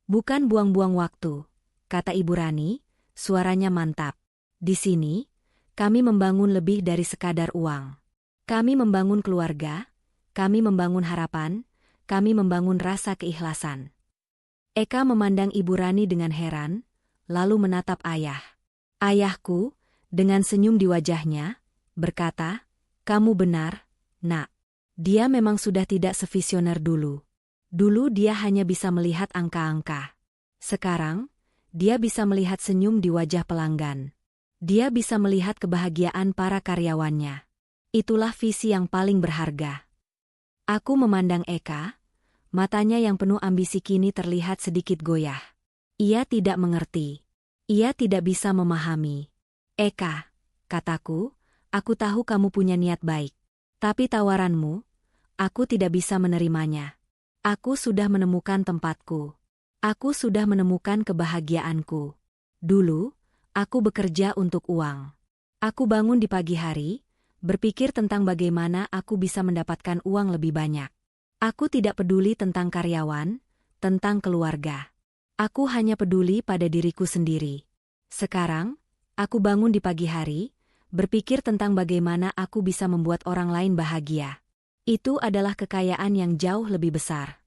Bukan buang-buang waktu, kata Ibu Rani, suaranya mantap. Di sini, kami membangun lebih dari sekadar uang. Kami membangun keluarga, kami membangun harapan, kami membangun rasa keikhlasan. Eka memandang Ibu Rani dengan heran, lalu menatap ayah. Ayahku, dengan senyum di wajahnya, berkata, "Kamu benar, nak. Dia memang sudah tidak sevisioner dulu. Dulu dia hanya bisa melihat angka-angka. Sekarang, dia bisa melihat senyum di wajah pelanggan. Dia bisa melihat kebahagiaan para karyawannya. Itulah visi yang paling berharga." Aku memandang Eka, matanya yang penuh ambisi kini terlihat sedikit goyah. Ia tidak mengerti. Ia tidak bisa memahami. Eka, kataku, aku tahu kamu punya niat baik. Tapi tawaranmu, aku tidak bisa menerimanya. Aku sudah menemukan tempatku. Aku sudah menemukan kebahagiaanku. Dulu, aku bekerja untuk uang. Aku bangun di pagi hari, berpikir tentang bagaimana aku bisa mendapatkan uang lebih banyak. Aku tidak peduli tentang karyawan, tentang keluarga. Aku hanya peduli pada diriku sendiri. Sekarang, aku bangun di pagi hari, berpikir tentang bagaimana aku bisa membuat orang lain bahagia. Itu adalah kekayaan yang jauh lebih besar.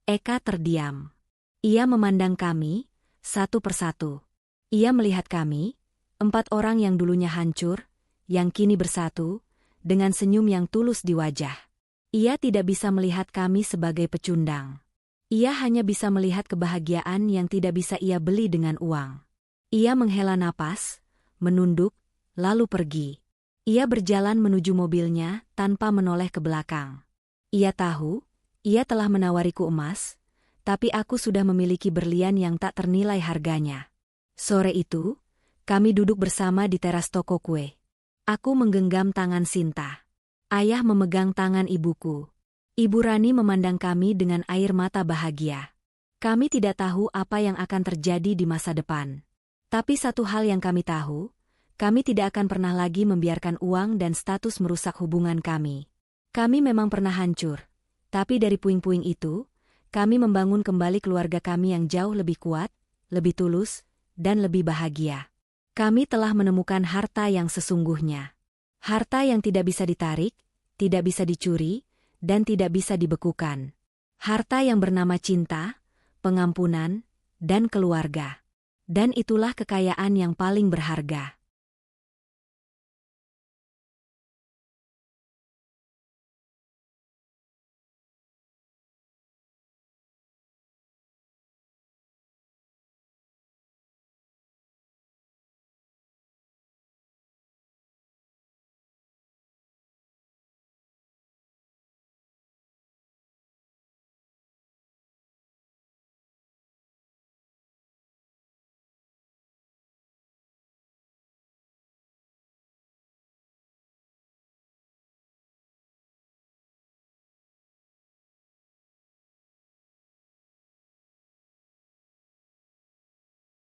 Eka terdiam. Ia memandang kami, satu persatu. Ia melihat kami, 4 orang yang dulunya hancur, yang kini bersatu, dengan senyum yang tulus di wajah. Ia tidak bisa melihat kami sebagai pecundang. Ia hanya bisa melihat kebahagiaan yang tidak bisa ia beli dengan uang. Ia menghela napas, menunduk, lalu pergi. Ia berjalan menuju mobilnya tanpa menoleh ke belakang. Ia tahu, ia telah menawariku emas, tapi aku sudah memiliki berlian yang tak ternilai harganya. Sore itu, kami duduk bersama di teras toko kue. Aku menggenggam tangan Sinta. Ayah memegang tangan ibuku. Ibu Rani memandang kami dengan air mata bahagia. Kami tidak tahu apa yang akan terjadi di masa depan. Tapi satu hal yang kami tahu, kami tidak akan pernah lagi membiarkan uang dan status merusak hubungan kami. Kami memang pernah hancur, tapi dari puing-puing itu, kami membangun kembali keluarga kami yang jauh lebih kuat, lebih tulus, dan lebih bahagia. Kami telah menemukan harta yang sesungguhnya. Harta yang tidak bisa ditarik, tidak bisa dicuri, dan tidak bisa dibekukan. Harta yang bernama cinta, pengampunan, dan keluarga. Dan itulah kekayaan yang paling berharga.